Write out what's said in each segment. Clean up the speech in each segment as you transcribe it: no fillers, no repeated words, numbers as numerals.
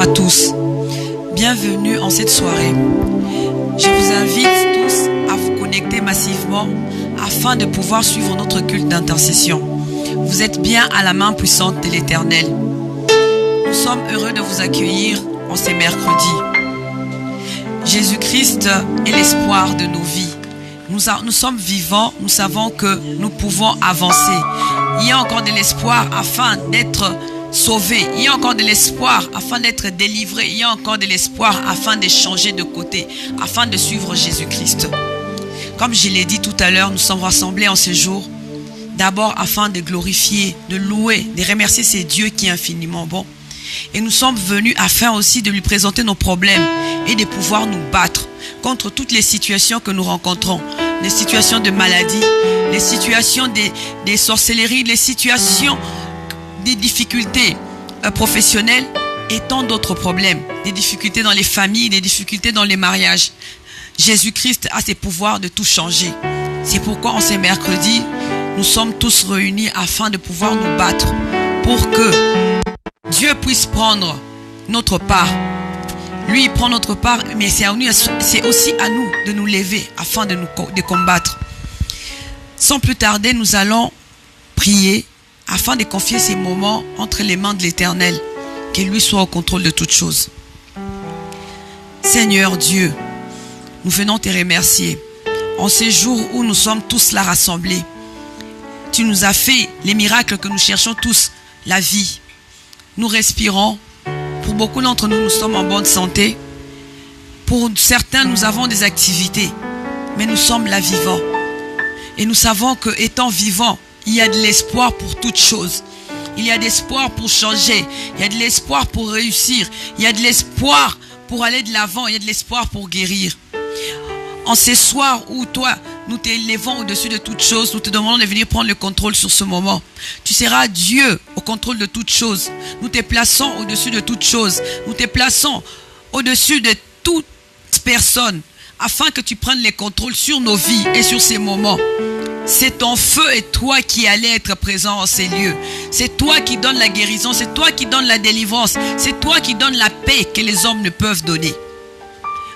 À tous, bienvenue en cette soirée. Je vous invite tous à vous connecter massivement afin de pouvoir suivre notre culte d'intercession. Vous êtes bien à la main puissante de l'Éternel. Nous sommes heureux de vous accueillir en ces mercredis. Jésus-Christ est l'espoir de nos vies. Nous sommes vivants, nous savons que nous pouvons avancer. Il y a encore de l'espoir afin d'être sauvé. Il y a encore de l'espoir afin d'être délivré. Il y a encore de l'espoir afin de changer de côté, afin de suivre Jésus-Christ. Comme je l'ai dit tout à l'heure, nous sommes rassemblés en ce jour, d'abord afin de glorifier, de louer, de remercier ce Dieu qui est infiniment bon. Et nous sommes venus afin aussi de lui présenter nos problèmes et de pouvoir nous battre contre toutes les situations que nous rencontrons. Les situations de maladie, les situations des sorcelleries, les situations des difficultés professionnelles et tant d'autres problèmes. Des difficultés dans les familles, des difficultés dans les mariages. Jésus-Christ a ses pouvoirs de tout changer. C'est pourquoi en ces mercredis, nous sommes tous réunis afin de pouvoir nous battre pour que Dieu puisse prendre notre part. Lui, il prend notre part, mais c'est aussi à nous de nous lever afin de combattre. Sans plus tarder, nous allons prier afin de confier ces moments entre les mains de l'Éternel, qu'il lui soit au contrôle de toutes choses. Seigneur Dieu, nous venons te remercier. En ces jours où nous sommes tous là rassemblés, tu nous as fait les miracles que nous cherchons tous, la vie. Nous respirons. Pour beaucoup d'entre nous, nous sommes en bonne santé. Pour certains, nous avons des activités, mais nous sommes là vivants. Et nous savons que, étant vivants, il y a de l'espoir pour toutes choses. Il y a de l'espoir pour changer. Il y a de l'espoir pour réussir. Il y a de l'espoir pour aller de l'avant. Il y a de l'espoir pour guérir. En ces soirs où toi, nous t'élevons au-dessus de toutes choses, nous te demandons de venir prendre le contrôle sur ce moment. Tu seras Dieu au contrôle de toutes choses. Nous te plaçons au-dessus de toutes choses. Nous te plaçons au-dessus de toute personne afin que tu prennes les contrôles sur nos vies et sur ces moments. C'est ton feu et toi qui allez être présent en ces lieux. C'est toi qui donnes la guérison, c'est toi qui donnes la délivrance, c'est toi qui donnes la paix que les hommes ne peuvent donner.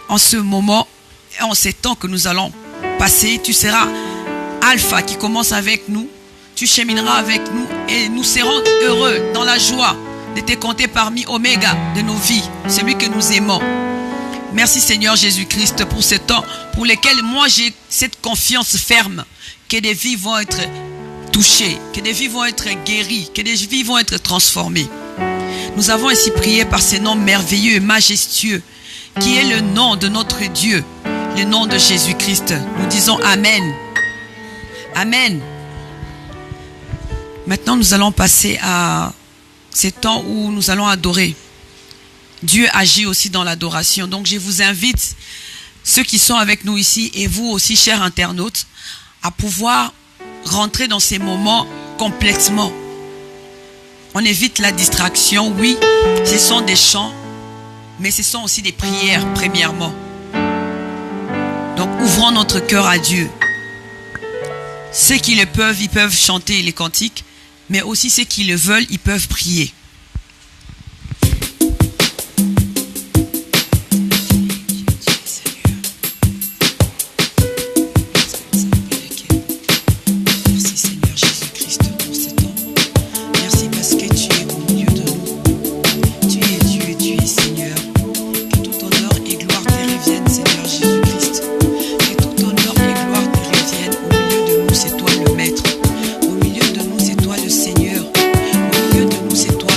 En ce moment, en ces temps que nous allons passer, tu seras Alpha qui commence avec nous, tu chemineras avec nous et nous serons heureux dans la joie de te compter parmi Oméga de nos vies, celui que nous aimons. Merci Seigneur Jésus-Christ pour ce temps pour lequel moi j'ai cette confiance ferme que des vies vont être touchées, que des vies vont être guéries, que des vies vont être transformées. Nous avons ainsi prié par ce nom merveilleux et majestueux qui est le nom de notre Dieu, le nom de Jésus-Christ. Nous disons Amen. Amen. Maintenant, nous allons passer à ces temps où nous allons adorer. Dieu agit aussi dans l'adoration. Donc, je vous invite, ceux qui sont avec nous ici et vous aussi, chers internautes, à pouvoir rentrer dans ces moments complètement. On évite la distraction. Oui, ce sont des chants, mais ce sont aussi des prières, premièrement. Donc, ouvrons notre cœur à Dieu. Ceux qui le peuvent, ils peuvent chanter les cantiques, mais aussi ceux qui le veulent, ils peuvent prier. C'est toi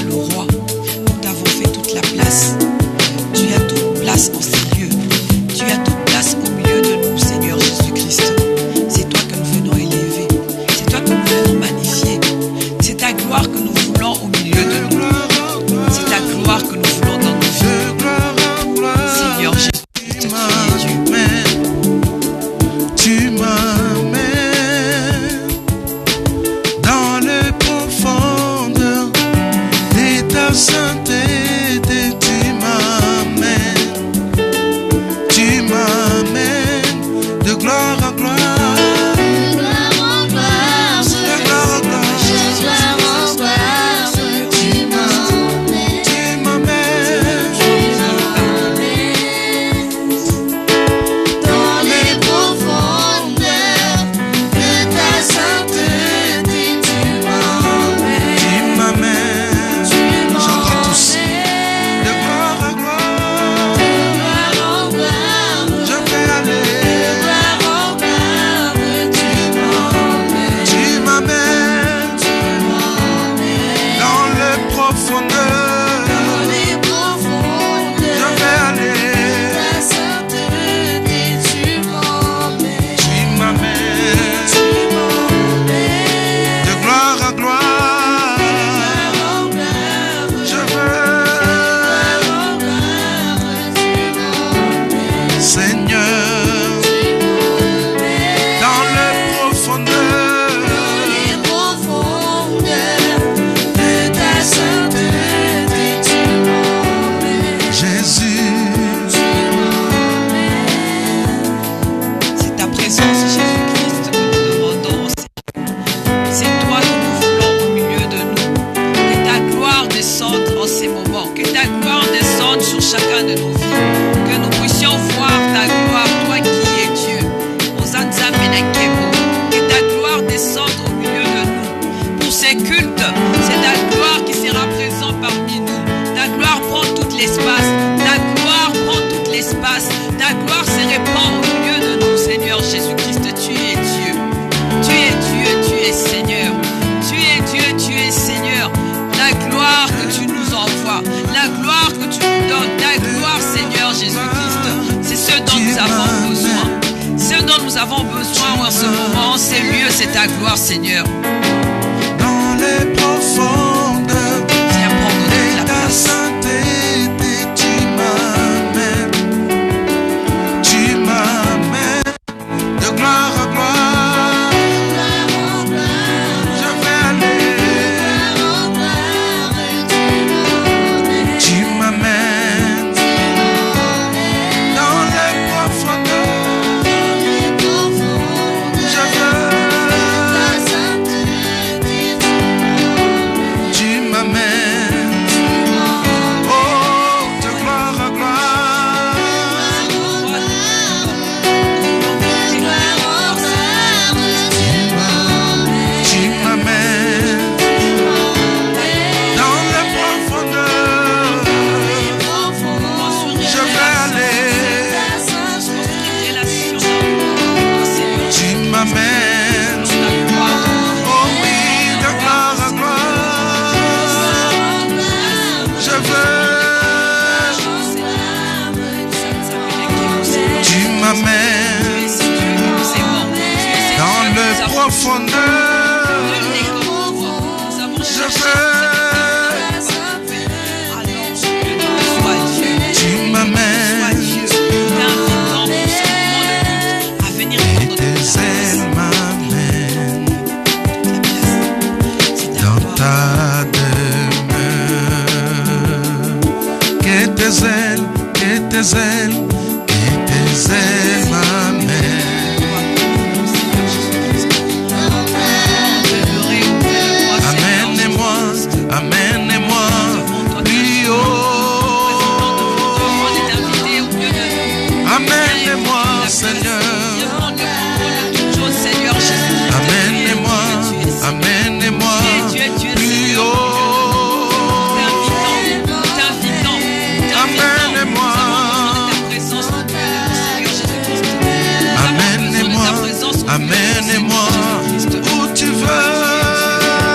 chacun de nos vies. Que nous puissions voir ta gloire, toi qui es Dieu. Que ta gloire descende au milieu de nous. Pour ces cultes, c'est ta gloire qui sera présente parmi nous. Ta gloire prend tout l'espace. Ta gloire prend tout l'espace. Ta gloire se répand au milieu de nous, Seigneur Jésus-Christ. Tu es Dieu. Tu es Dieu, tu es Seigneur. Tu es Dieu, tu es Seigneur. La gloire que tu nous envoies, la gloire que tu nous donnes, ta gloire, Seigneur Jésus-Christ, c'est ce dont nous avons besoin. Ce dont nous avons besoin en ce moment, en ces lieux, c'est ta gloire, Seigneur. Dans les profondeurs Viens prendre toute la de ta place. sainteté, tu m'amènes de gloire à gloire. Je vais aller. Tu m'amènes dans les profondeurs. Je veux. Tu m'amènes, oh, de gloire à gloire. Tu m'amènes dans les profondeurs. Je vais aller. Tu m'amènes, oh oui, de gloire à gloire. Je veux. Tu m'amènes dans le profondeur. Je veux. Tu m'amènes. Tes ailes m'amènent dans ta demeure. Que tes ailes, que tes ailes, que tes ailes m'amènent. Amène-moi, amène-moi plus haut. Amène-moi, Seigneur. Amène-moi, amène-moi plus haut. Amène-moi, amène-moi, amène-moi où tu veux.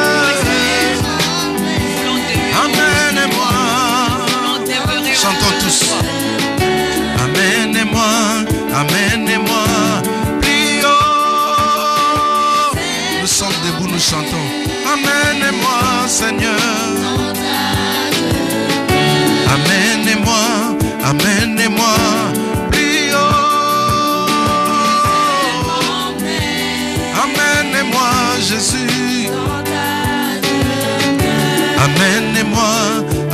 Amène-moi, chantons tous. Amène-moi, amène-moi plus haut. Nous sommes debout, nous chantons. Amène-moi, Seigneur. Amène-moi, amène-moi plus haut. Amène-moi, Jésus. Amène-moi,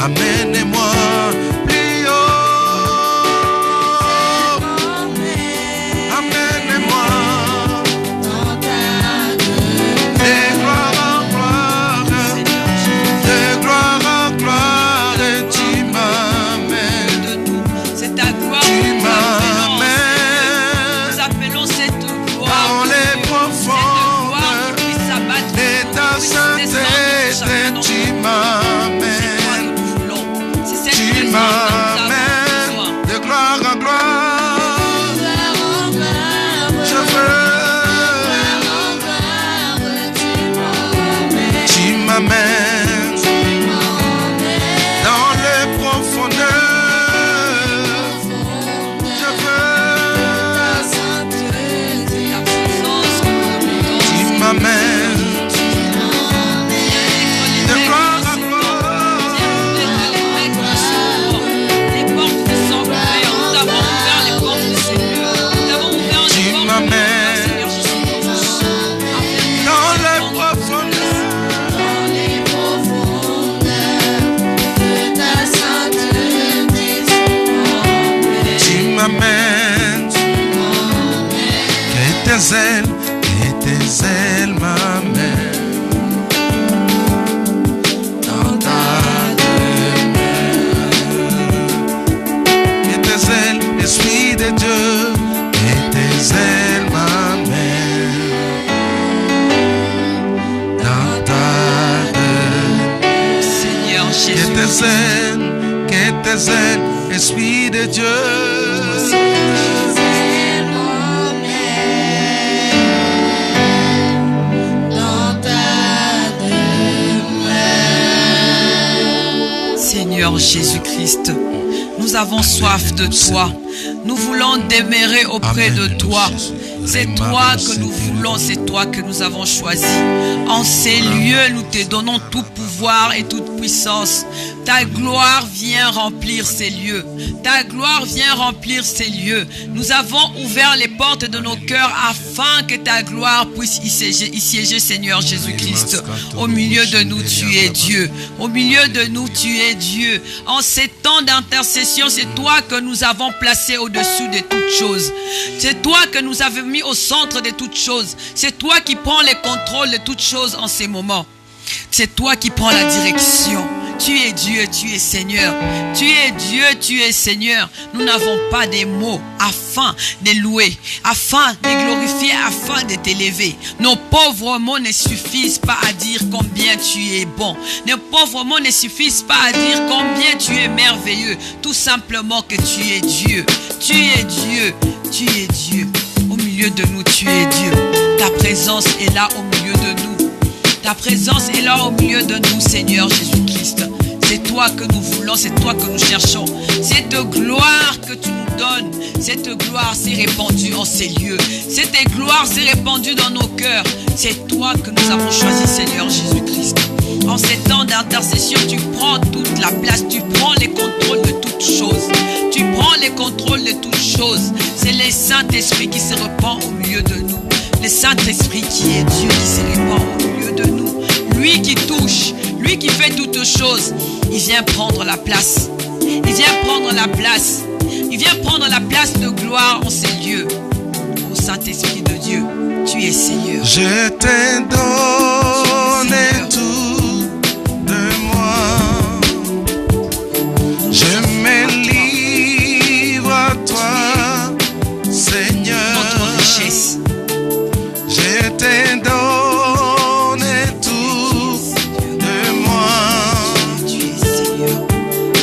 amène-moi plus haut. Amène-moi de gloire en gloire, de gloire en gloire, tu m'amènes. C'est ta gloire. Tu Nous m'amènes appelons cette gloire. dans les Cette gloire profondeurs qui puisse s'abattre. de ta sainteté, tu m'amènes. C'est cette Tu présence dont nous avons m'amènes besoin. de gloire en gloire. Je veux. Tu m'amènes dans les profondeurs. Je veux. Ta présence que nous demandons. Tu m'amènes de gloire à gloire. Les portes ne sont ouvertes. Nous avons ouvert les portes du Seigneur. Nous avons ouvert les Tu portes m'amènes du Seigneur Jésus-Christ. dans les profondeurs. Tu m'amènes, que tes ailes m'amènent dans ta demeure. Esprit de Dieu. Seigneur Jésus-Christ, nous avons soif de toi. Nous voulons demeurer auprès de toi. C'est toi que nous voulons, c'est toi que nous avons choisi. En ces lieux, nous te donnons tout pouvoir et toute puissance. Ta gloire vient remplir ces lieux. Ta gloire vient remplir ces lieux. Nous avons ouvert les portes de nos cœurs afin que ta gloire puisse y siéger, Seigneur Jésus-Christ. Au milieu de nous, tu es Dieu. Au milieu de nous, tu es Dieu. En ces temps d'intercession, c'est toi que nous avons placé au-dessus de toutes choses. C'est toi que nous avons mis au centre de toutes choses. C'est toi qui prends le contrôle de toutes choses en ces moments. C'est toi qui prends la direction. Tu es Dieu, tu es Seigneur. Tu es Dieu, tu es Seigneur. Nous n'avons pas des mots afin de louer, afin de glorifier, afin de t'élever. Nos pauvres mots ne suffisent pas à dire combien tu es bon. Nos pauvres mots ne suffisent pas à dire combien tu es merveilleux. Tout simplement que tu es Dieu. Tu es Dieu, tu es Dieu. Au milieu de nous, tu es Dieu. Ta présence est là au milieu de nous. Ta présence est là au milieu de nous, Seigneur Jésus-Christ. C'est toi que nous voulons, c'est toi que nous cherchons. Cette gloire que tu nous donnes, cette gloire s'est répandue en ces lieux. Cette gloire s'est répandue dans nos cœurs. C'est toi que nous avons choisi, Seigneur Jésus-Christ. En ces temps d'intercession, tu prends toute la place, tu prends les contrôles de toutes choses. Tu prends les contrôles de toutes choses. C'est le Saint-Esprit qui se répand au milieu de nous. Le Saint-Esprit qui est Dieu, qui se répand au milieu de nous. Lui qui touche, lui qui fait toutes choses, il vient prendre la place. Il vient prendre la place. Il vient prendre la place de gloire en ces lieux. Ô Saint-Esprit de Dieu, tu es Seigneur. Je t'ai donné tout de moi. Je me livre à toi, Seigneur. Notre richesse. Je t'ai donné tout de moi. Tu es Seigneur.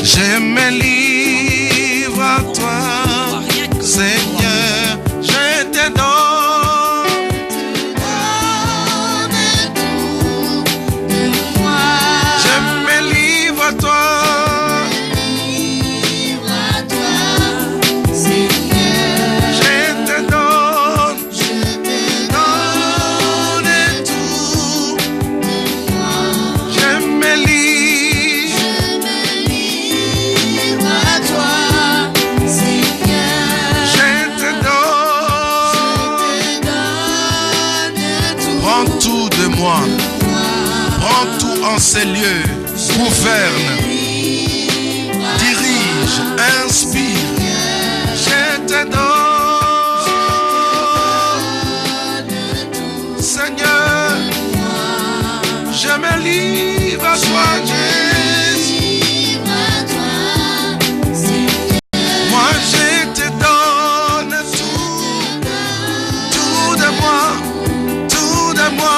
Je me livre à toi, Seigneur. Je te donne tout de moi. Je me livre à toi. Prends tout en ces lieux, gouverne, dirige, inspire. Je te donne, Seigneur, je me livre à toi, Jésus. Moi je te donne tout, tout de moi, tout de moi.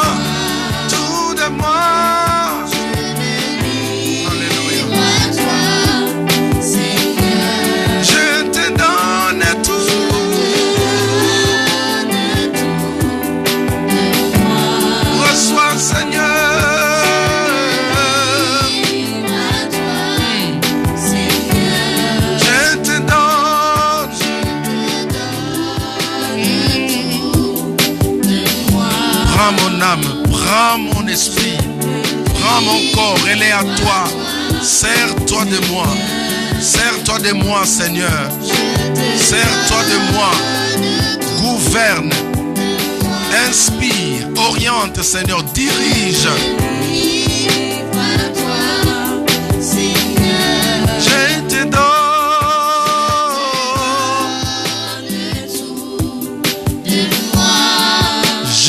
Prends mon âme, prends mon esprit, prends mon corps, elle est à toi. Sers-toi de moi, sers-toi de moi, Seigneur. Sers-toi de moi, gouverne, inspire, oriente, Seigneur, dirige. Je te donne.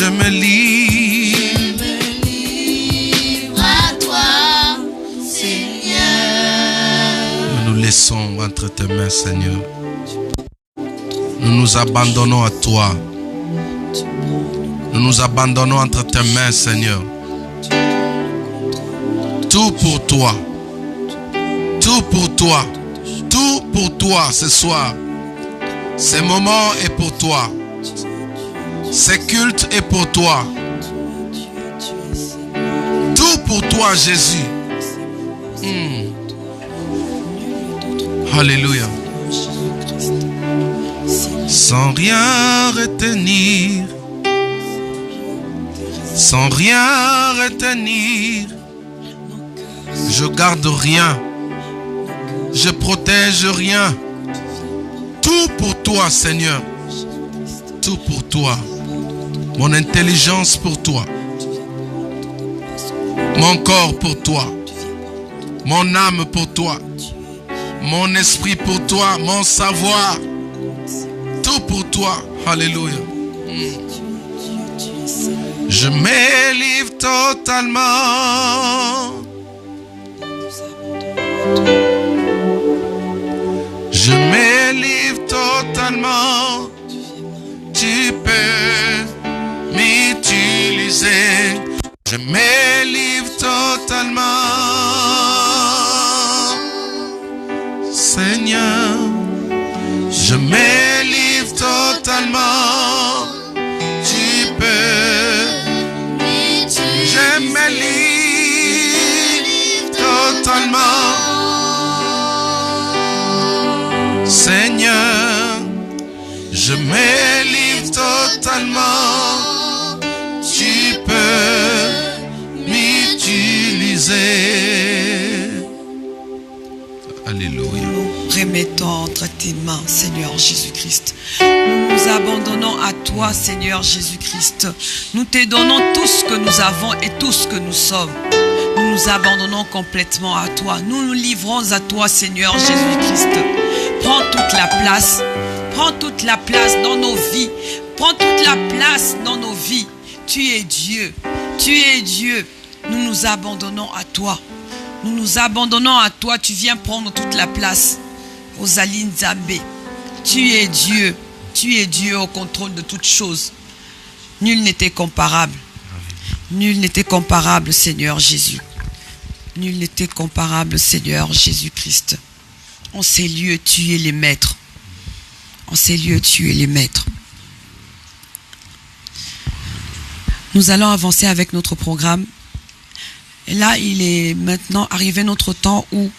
Je me livre à toi, Seigneur. Nous nous laissons entre tes mains, Seigneur. Nous nous abandonnons à toi. Nous nous abandonnons entre tes mains, Seigneur. Tout pour toi. Tout pour toi. Tout pour pour toi ce soir. Ce moment est pour toi. Ce culte est pour toi. Tout pour toi, Jésus. Alléluia. Sans rien retenir, sans rien retenir, je garde rien, je protège rien. Tout pour toi, Seigneur. Tout pour toi. Mon intelligence pour toi. Mon corps pour toi. Mon âme pour toi. Mon esprit pour toi. Mon savoir. Tout pour toi. Alléluia. Je me livre totalement. Je me livre totalement. Tu peux m'utiliser. Je me livre totalement. Seigneur, je me livre totalement. Tu peux. Je me livre totalement. Seigneur, je me livre totalement. Tu peux m'utiliser. Alléluia. Nous remettons entre tes mains, Seigneur Jésus-Christ. Nous nous abandonnons à toi, Seigneur Jésus-Christ. Nous te donnons tout ce que nous avons et tout ce que nous sommes. Nous nous abandonnons complètement à toi. Nous nous livrons à toi, Seigneur Jésus-Christ. Prends toute la place. Prends toute la place dans nos vies. Prends toute la place dans nos vies. Tu es Dieu. Tu es Dieu. Nous nous abandonnons à toi. Nous nous abandonnons à toi. Tu viens prendre toute la place. Rosaline Zambé. Tu es Dieu. Tu es Dieu au contrôle de toutes choses. Nul n'était comparable. Nul n'était comparable, Seigneur Jésus. Nul n'était comparable, Seigneur Jésus-Christ. En ces lieux, tu es les maîtres. En ces lieux, tu es les maîtres. Nous allons avancer avec notre programme. Et là, il est maintenant arrivé notre temps où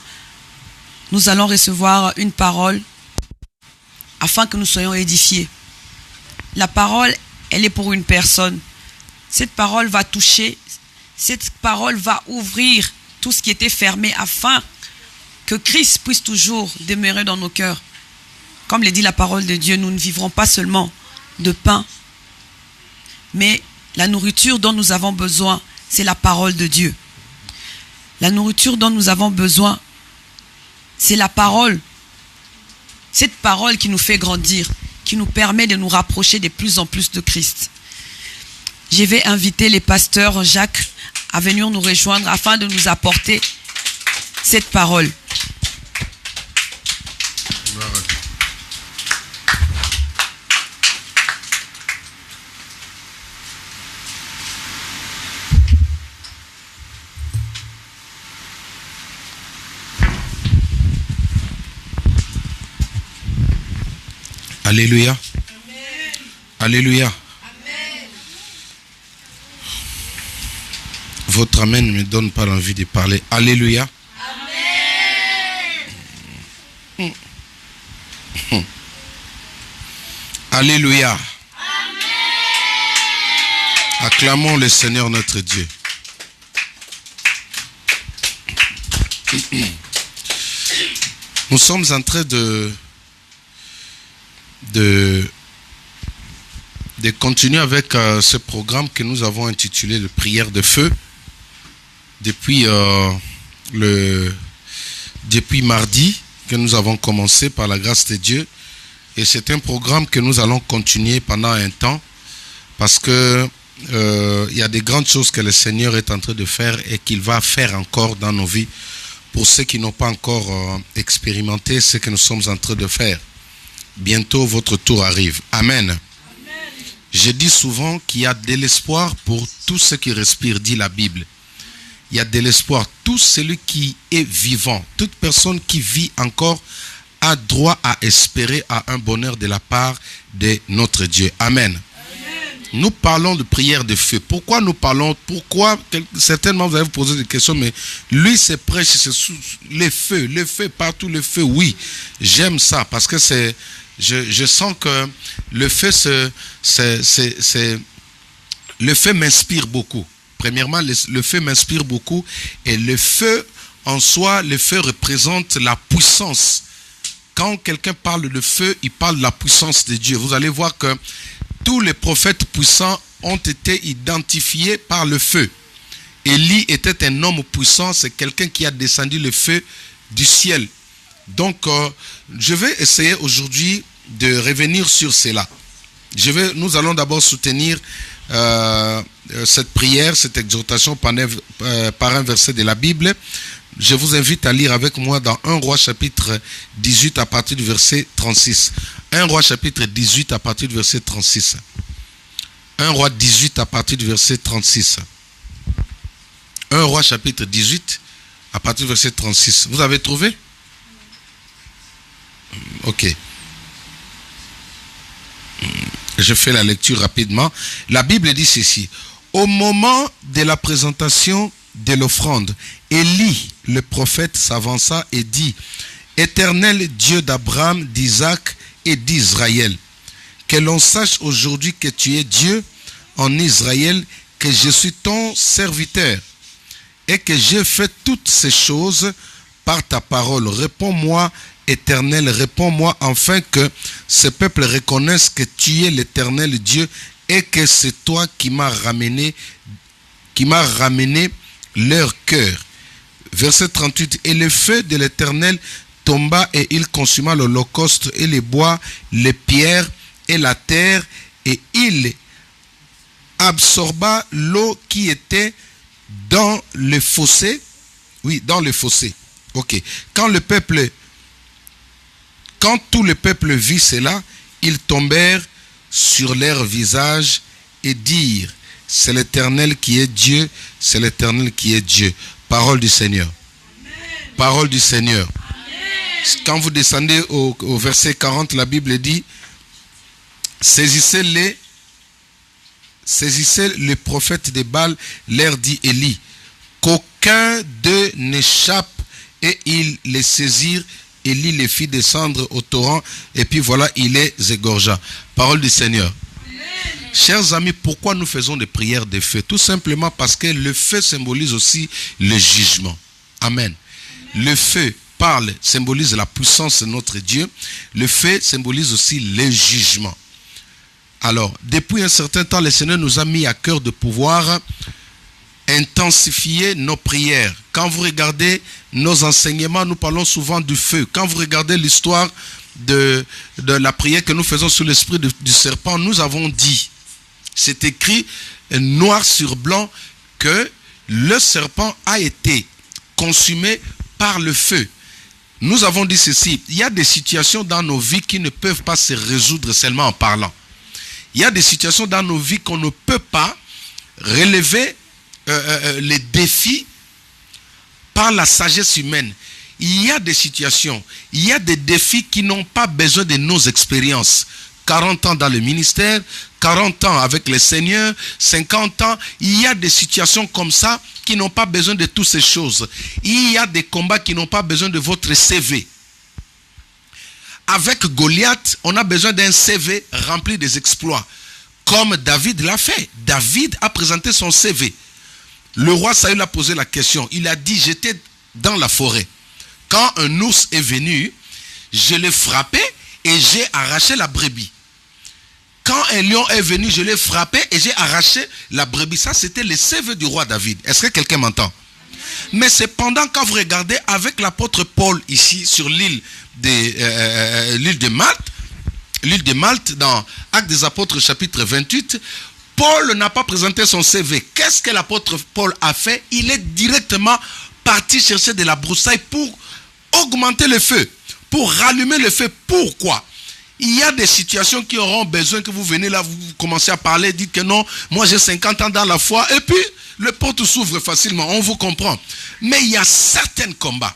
nous allons recevoir une parole afin que nous soyons édifiés. La parole, elle est pour une personne. Cette parole va toucher, cette parole va ouvrir tout ce qui était fermé afin que Christ puisse toujours demeurer dans nos cœurs. Comme le dit la parole de Dieu, nous ne vivrons pas seulement de pain, mais la nourriture dont nous avons besoin, c'est la parole de Dieu. La nourriture dont nous avons besoin, c'est la parole. Cette parole qui nous fait grandir, qui nous permet de nous rapprocher de plus en plus de Christ. Je vais inviter les pasteurs Jacques à venir nous rejoindre afin de nous apporter cette parole. Alléluia. Amen. Alléluia. Amen. Votre amen ne me donne pas l'envie de parler. Alléluia. Amen. Alléluia. Amen. Acclamons le Seigneur notre Dieu. Nous sommes en train de continuer avec ce programme que nous avons intitulé le prière de feu depuis mardi que nous avons commencé par la grâce de Dieu, et c'est un programme que nous allons continuer pendant un temps parce que il y a des grandes choses que le Seigneur est en train de faire et qu'il va faire encore dans nos vies pour ceux qui n'ont pas encore expérimenté ce que nous sommes en train de faire. Bientôt, votre tour arrive. Amen. Amen. Je dis souvent qu'il y a de l'espoir pour tous ceux qui respirent, dit la Bible. Il y a de l'espoir. Tout celui qui est vivant, toute personne qui vit encore a droit à espérer à un bonheur de la part de notre Dieu. Amen. Nous parlons de prière de feu. Pourquoi nous parlons? Pourquoi? Certainement vous allez vous poser des questions, mais lui c'est prêche, c'est les feux partout, le feu. Oui, j'aime ça parce que c'est, je sens que le feu, le feu m'inspire beaucoup. Premièrement, le feu m'inspire beaucoup et le feu en soi, le feu représente la puissance. Quand quelqu'un parle de feu, il parle de la puissance de Dieu. Vous allez voir que tous les prophètes puissants ont été identifiés par le feu. Élie était un homme puissant, c'est quelqu'un qui a descendu le feu du ciel. Donc, je vais essayer aujourd'hui de revenir sur cela. Nous allons d'abord soutenir cette prière, cette exhortation par un verset de la Bible. Je vous invite à lire avec moi dans 1 Roi chapitre 18 à partir du verset 36. 1 Roi chapitre 18 à partir du verset 36. 1 Roi 18 à partir du verset 36. 1 Roi chapitre 18 à partir du verset 36. Vous avez trouvé? Ok. Je fais la lecture rapidement. La Bible dit ceci. Au moment de la présentation de l'offrande, Élie, le prophète, s'avança et dit: Éternel Dieu d'Abraham, d'Isaac et d'Israël, que l'on sache aujourd'hui que tu es Dieu en Israël, que je suis ton serviteur et que j'ai fait toutes ces choses par ta parole. Réponds-moi, Éternel, réponds-moi, afin que ce peuple reconnaisse que tu es l'Éternel Dieu et que c'est toi qui m'as ramené leur cœur. Verset 38. Et le feu de l'Éternel tomba et il consuma l'holocauste et les bois, les pierres et la terre, et il absorba l'eau qui était dans le fossé. Oui, dans le fossé. Ok. Quand tout le peuple vit cela, ils tombèrent sur leur visage et dirent: c'est l'Éternel qui est Dieu, c'est l'Éternel qui est Dieu. Parole du Seigneur. Amen. Parole du Seigneur. Amen. Quand vous descendez au verset 40, la Bible dit: saisissez les prophètes de Baal, leur dit Élie, qu'aucun d'eux n'échappe, et ils les saisirent. Élie les fit descendre au torrent, et puis voilà, il les égorgea. Parole du Seigneur. Amen. Chers amis, pourquoi nous faisons des prières de feu? Tout simplement parce que le feu symbolise aussi le jugement. Amen. Le feu symbolise la puissance de notre Dieu. Le feu symbolise aussi le jugement. Alors, depuis un certain temps, le Seigneur nous a mis à cœur de pouvoir intensifier nos prières. Quand vous regardez nos enseignements, nous parlons souvent du feu. Quand vous regardez l'histoire de la prière que nous faisons sur l'esprit du serpent, nous avons dit, c'est écrit noir sur blanc, que le serpent a été consumé par le feu. Nous avons dit ceci: il y a des situations dans nos vies qui ne peuvent pas se résoudre seulement en parlant. Il y a des situations dans nos vies qu'on ne peut pas relever les défis par la sagesse humaine. Il y a des situations, il y a des défis qui n'ont pas besoin de nos expériences. 40 ans dans le ministère, 40 ans avec le Seigneur, 50 ans, il y a des situations comme ça qui n'ont pas besoin de toutes ces choses. Il y a des combats qui n'ont pas besoin de votre CV. Avec Goliath, on a besoin d'un CV rempli des exploits, comme David l'a fait. David a présenté son CV. Le roi Saül a posé la question. Il a dit: j'étais dans la forêt. Quand un ours est venu, je l'ai frappé et j'ai arraché la brebis. Quand un lion est venu, je l'ai frappé et j'ai arraché la brebis. Ça, c'était le CV du roi David. Est-ce que quelqu'un m'entend? Mais cependant, quand vous regardez avec l'apôtre Paul ici sur l'île de Malte, dans Actes des Apôtres chapitre 28, Paul n'a pas présenté son CV. Qu'est-ce que l'apôtre Paul a fait? Il est directement parti chercher de la broussaille pour augmenter le feu, pour rallumer le feu. Pourquoi? Il y a des situations qui auront besoin que vous venez là, vous commencez à parler, dites que non, moi j'ai 50 ans dans la foi, et puis le porte s'ouvre facilement, on vous comprend. Mais il y a certains combats,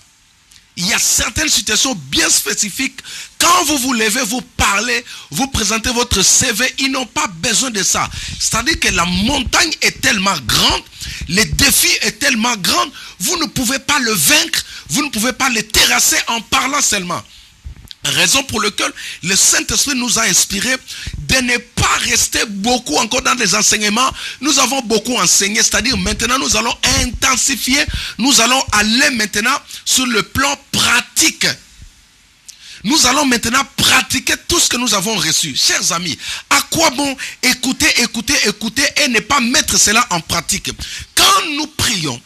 Il y a certaines situations bien spécifiques. Quand vous vous levez, vous parlez, vous présentez votre CV, ils n'ont pas besoin de ça. C'est-à-dire que la montagne est tellement grande, le défi est tellement grand, vous ne pouvez pas le vaincre, vous ne pouvez pas le terrasser en parlant seulement. Raison pour laquelle le Saint-Esprit nous a inspiré de ne pas rester beaucoup encore dans les enseignements. Nous avons beaucoup enseigné, c'est-à-dire maintenant nous allons intensifier, nous allons aller maintenant sur le plan pratique. Nous allons maintenant pratiquer tout ce que nous avons reçu. Chers amis, à quoi bon écouter et ne pas mettre cela en pratique? Quand nous prions,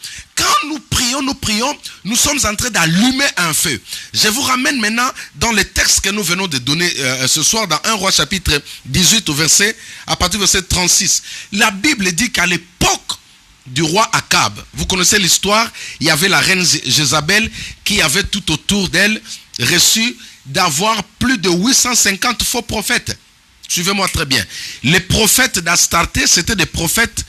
nous sommes en train d'allumer un feu. Je vous ramène maintenant dans le texte que nous venons de donner ce soir dans 1 Roi chapitre 18 à partir du verset 36. La Bible dit qu'à l'époque du roi Akab, vous connaissez l'histoire, il y avait la reine Jézabel qui avait tout autour d'elle reçu d'avoir plus de 850 faux prophètes. Suivez-moi très bien. Les prophètes d'Astarté, c'était des prophètes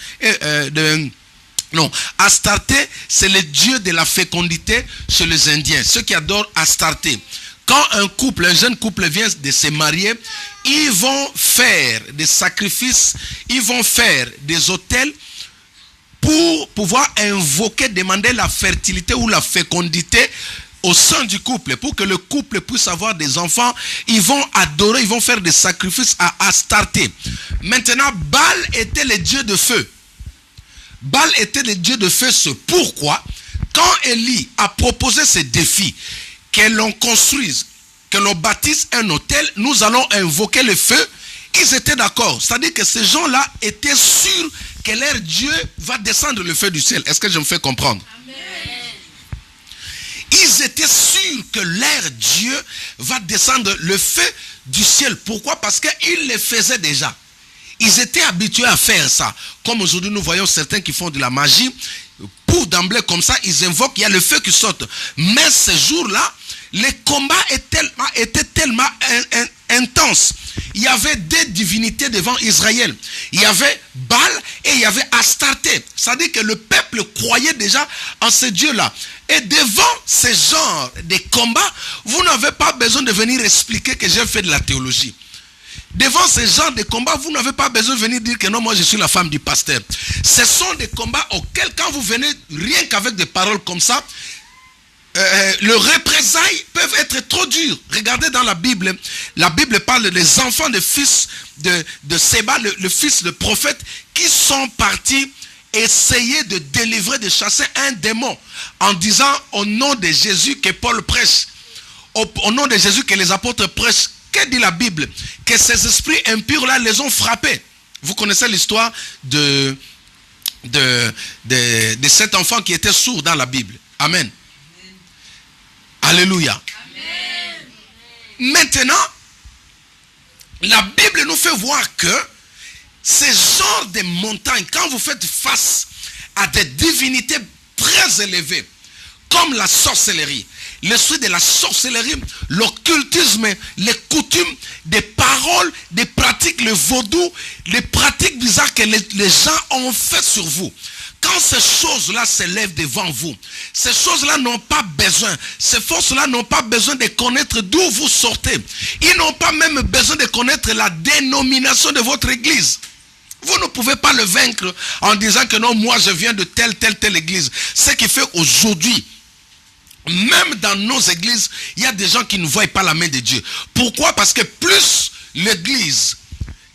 Astarté, c'est le dieu de la fécondité chez les Indiens, ceux qui adorent Astarté. Quand un jeune couple vient de se marier, ils vont faire des sacrifices, ils vont faire des autels pour pouvoir invoquer, demander la fertilité ou la fécondité au sein du couple, pour que le couple puisse avoir des enfants. Ils vont adorer, ils vont faire des sacrifices à Astarté. Maintenant, Baal était le dieu de feu. Baal était le dieu de feu. C'est pourquoi, quand Élie a proposé ce défi, que l'on construise, que l'on bâtisse un autel, nous allons invoquer le feu, ils étaient d'accord. C'est-à-dire que ces gens-là étaient sûrs que leur Dieu va descendre le feu du ciel. Est-ce que je me fais comprendre? Amen. Ils étaient sûrs que leur Dieu va descendre le feu du ciel. Pourquoi? Parce qu'ils le faisaient déjà. Ils étaient habitués à faire ça. Comme aujourd'hui nous voyons certains qui font de la magie. Pour d'emblée comme ça, ils invoquent, il y a le feu qui saute. Mais ce jour-là, les combats étaient tellement intenses. Il y avait deux divinités devant Israël. Il y avait Baal et il y avait Astarté. C'est-à-dire que le peuple croyait déjà en ce Dieu-là. Et devant ce genre de combats, vous n'avez pas besoin de venir expliquer que j'ai fait de la théologie. Devant ce genre de combats, vous n'avez pas besoin de venir dire que non, moi je suis la femme du pasteur. Ce sont des combats auxquels, quand vous venez rien qu'avec des paroles comme ça, le représailles peuvent être trop durs. Regardez dans la Bible parle des enfants de fils de Séba, le fils de prophète, qui sont partis essayer de délivrer, de chasser un démon, en disant au nom de Jésus que Paul prêche, au nom de Jésus que les apôtres prêchent. Que dit la Bible? Que ces esprits impurs là les ont frappés. Vous connaissez l'histoire de cet enfant qui était sourd dans la Bible. Amen. Alléluia. Amen. Maintenant, la Bible nous fait voir que ces genres de montagnes, quand vous faites face à des divinités très élevées, comme la sorcellerie, l'esprit de la sorcellerie, l'occultisme, les coutumes, des paroles, des pratiques, le vaudou, les pratiques bizarres que les gens ont fait sur vous. Quand ces choses-là s'élèvent devant vous, ces choses-là n'ont pas besoin, ces forces-là n'ont pas besoin de connaître d'où vous sortez. Ils n'ont pas même besoin de connaître la dénomination de votre église. Vous ne pouvez pas le vaincre en disant que non, moi je viens de telle église. Ce qui fait aujourd'hui, même dans nos églises, il y a des gens qui ne voient pas la main de Dieu. Pourquoi? Parce que plus l'église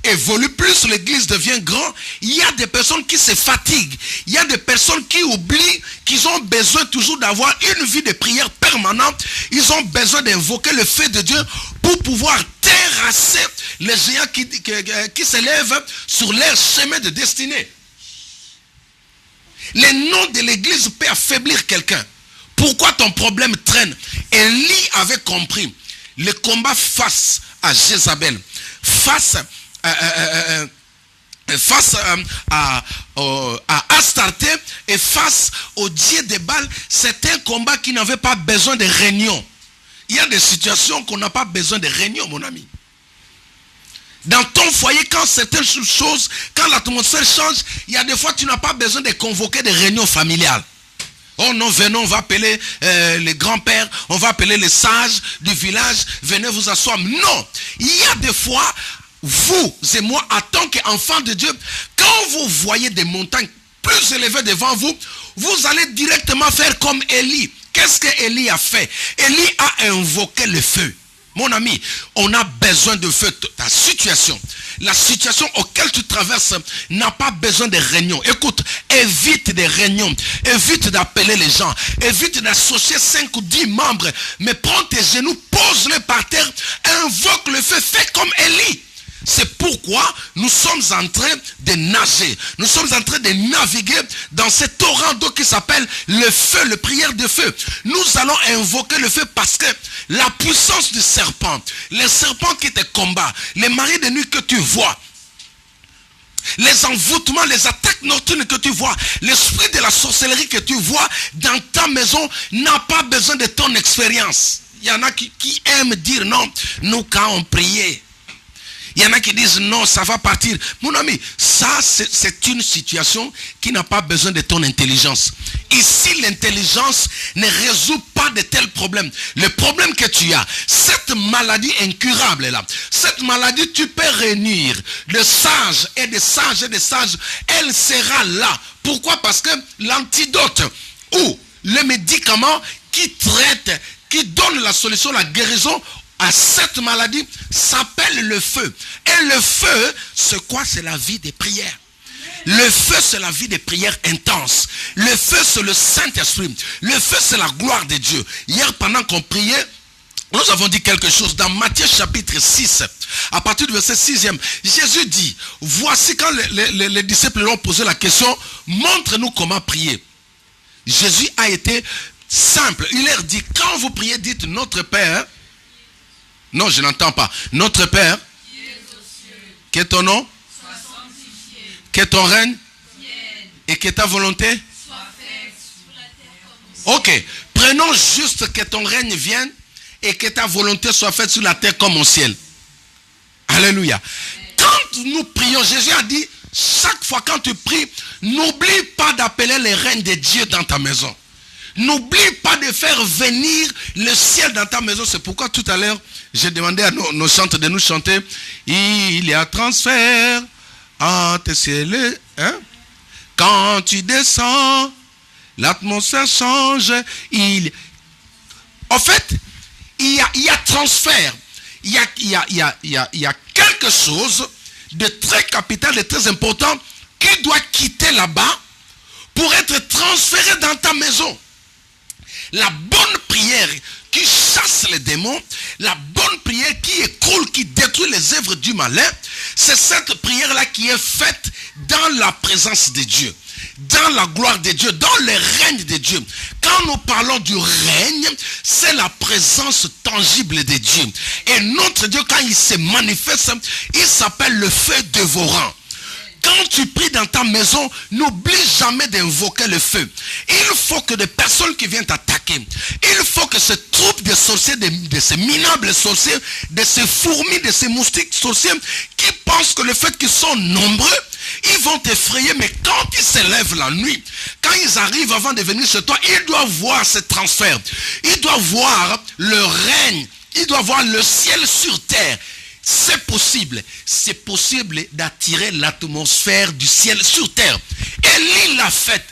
évolue, plus l'église devient grande, il y a des personnes qui se fatiguent. Il y a des personnes qui oublient qu'ils ont besoin toujours d'avoir une vie de prière permanente. Ils ont besoin d'invoquer le feu de Dieu pour pouvoir terrasser les géants qui s'élèvent sur leur chemin de destinée. Le nom de l'église peut affaiblir quelqu'un. Pourquoi ton problème traîne? Élie avait compris le combat face à Jézabel, face à Astarté et face au dieu de Baal. C'est un combat qui n'avait pas besoin de réunion. Il y a des situations qu'on n'a pas besoin de réunion, mon ami. Dans ton foyer, quand certaines choses, quand l'atmosphère change, il y a des fois tu n'as pas besoin de convoquer des réunions familiales. Oh non, venons, on va appeler les grands-pères, on va appeler les sages du village, venez vous asseoir. Non, il y a des fois, vous et moi, en tant qu'enfants de Dieu, quand vous voyez des montagnes plus élevées devant vous, vous allez directement faire comme Élie. Qu'est-ce que Élie a fait? Élie a invoqué le feu. Mon ami, on a besoin de feu. Ta situation, la situation auquel tu traverses n'a pas besoin de réunions. Écoute, évite des réunions, évite d'appeler les gens, évite d'associer 5 ou 10 membres, mais prends tes genoux, pose-les par terre, invoque le feu, fais comme Élie. C'est pourquoi nous sommes en train de nager. Nous sommes en train de naviguer dans ce torrent d'eau qui s'appelle le feu, le prière de feu. Nous allons invoquer le feu parce que la puissance du serpent, les serpents qui te combattent, les maris de nuit que tu vois, les envoûtements, les attaques nocturnes que tu vois, l'esprit de la sorcellerie que tu vois dans ta maison n'a pas besoin de ton expérience. Il y en a qui aiment dire non, nous quand on priait. Il y en a qui disent non, ça va partir. Mon ami, ça c'est une situation qui n'a pas besoin de ton intelligence. Ici, l'intelligence ne résout pas de tels problèmes. Le problème que tu as, cette maladie incurable là, cette maladie, tu peux réunir des sages et des sages et des sages, elle sera là. Pourquoi? Parce que l'antidote ou le médicament qui traite, qui donne la solution, la guérison à cette maladie s'appelle le feu. Et le feu, c'est quoi? C'est la vie des prières. Le feu, c'est la vie des prières intenses. Le feu, c'est le Saint-Esprit. Le feu, c'est la gloire de Dieu. Hier, pendant qu'on priait, nous avons dit quelque chose dans Matthieu chapitre 6, à partir du verset 6e. Jésus dit, voici quand les disciples leur ont posé la question, montre-nous comment prier. Jésus a été simple. Il leur dit, quand vous priez, dites notre Père. Non, je n'entends pas. Notre Père, qui est ton nom, que ton règne et que ta volonté soit faite sur la terre comme au ciel. Ok, prenons juste que ton règne vienne et que ta volonté soit faite sur la terre comme au ciel. Alléluia. Quand nous prions, Jésus a dit, chaque fois quand tu pries, n'oublie pas d'appeler les règnes de Dieu dans ta maison. N'oublie pas de faire venir le ciel dans ta maison. C'est pourquoi tout à l'heure, j'ai demandé à nos chanteurs de nous chanter. Il y a transfert entre ciel et... Hein? Quand tu descends, l'atmosphère change. En fait, il y a transfert. Il y a quelque chose de très capital, de très important qui doit quitter là-bas pour être transféré dans ta maison. La bonne prière qui chasse les démons, la bonne prière qui écroule, qui détruit les œuvres du malin, c'est cette prière-là qui est faite dans la présence de Dieu, dans la gloire de Dieu, dans le règne de Dieu. Quand nous parlons du règne, c'est la présence tangible de Dieu. Et notre Dieu, quand il se manifeste, il s'appelle le feu dévorant. Quand tu pries dans ta maison, n'oublie jamais d'invoquer le feu. Il faut que des personnes qui viennent t'attaquer, il faut que ce troupe de sorciers, de ces minables sorciers, de ces fourmis, de ces moustiques sorciers, qui pensent que le fait qu'ils sont nombreux, ils vont t'effrayer, mais quand ils se lèvent la nuit, quand ils arrivent avant de venir chez toi, ils doivent voir ce transfert. Ils doivent voir le règne, ils doivent voir le ciel sur terre. C'est possible d'attirer l'atmosphère du ciel sur terre. Élie l'a fait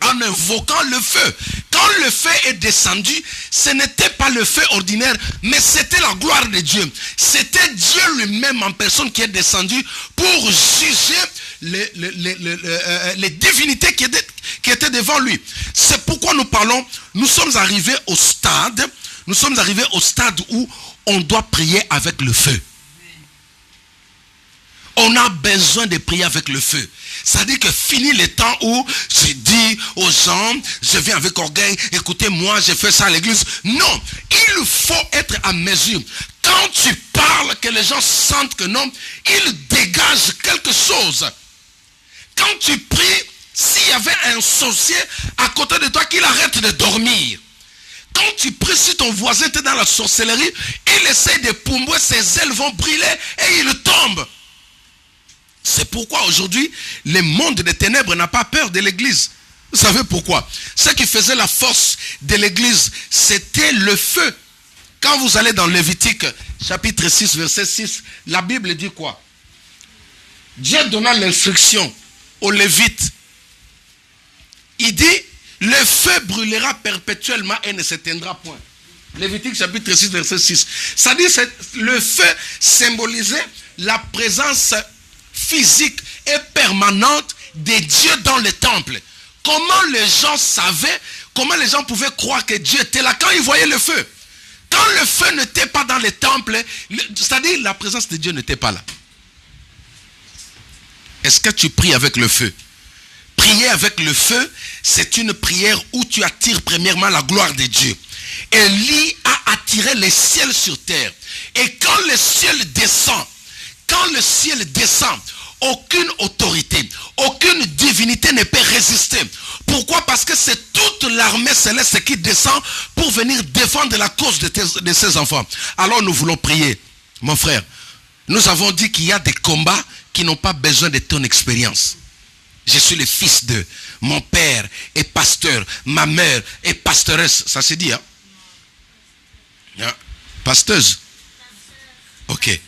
en invoquant le feu. Quand le feu est descendu, ce n'était pas le feu ordinaire, mais c'était la gloire de Dieu. C'était Dieu lui-même en personne qui est descendu pour juger les divinités qui étaient devant lui. C'est pourquoi nous sommes arrivés au stade où on doit prier avec le feu. On a besoin de prier avec le feu. Ça dit que fini le temps où je dis aux gens, je viens avec orgueil, écoutez-moi, j'ai fait ça à l'église. Non, il faut être à mesure. Quand tu parles, que les gens sentent que non, il dégage quelque chose. Quand tu pries, s'il y avait un sorcier à côté de toi, qu'il arrête de dormir. Quand tu pries, si ton voisin était dans la sorcellerie, il essaie de pomper, ses ailes vont brûler et il tombe. C'est pourquoi aujourd'hui, le monde des ténèbres n'a pas peur de l'église. Vous savez pourquoi? Ce qui faisait la force de l'église, c'était le feu. Quand vous allez dans Lévitique, chapitre 6, verset 6, la Bible dit quoi? Dieu donna l'instruction aux Lévites. Il dit, le feu brûlera perpétuellement et ne s'éteindra point. Lévitique chapitre 6, verset 6. Ça dit, le feu symbolisait la présence physique et permanente de Dieu dans le temple. Comment les gens savaient, comment les gens pouvaient croire que Dieu était là quand ils voyaient le feu? Quand le feu n'était pas dans le temple, c'est-à-dire la présence de Dieu n'était pas là. Est-ce que tu pries avec le feu? Prier avec le feu, c'est une prière où tu attires premièrement la gloire de Dieu. Élie a attiré les ciels sur terre. Et quand le ciel descend, aucune autorité, aucune divinité ne peut résister. Pourquoi? Parce que c'est toute l'armée céleste qui descend pour venir défendre la cause de ses enfants. Alors nous voulons prier, mon frère. Nous avons dit qu'il y a des combats qui n'ont pas besoin de ton expérience. Je suis le fils de, mon père est pasteur, ma mère est pasteuresse. Ça se dit, hein? Pasteuse. Ok.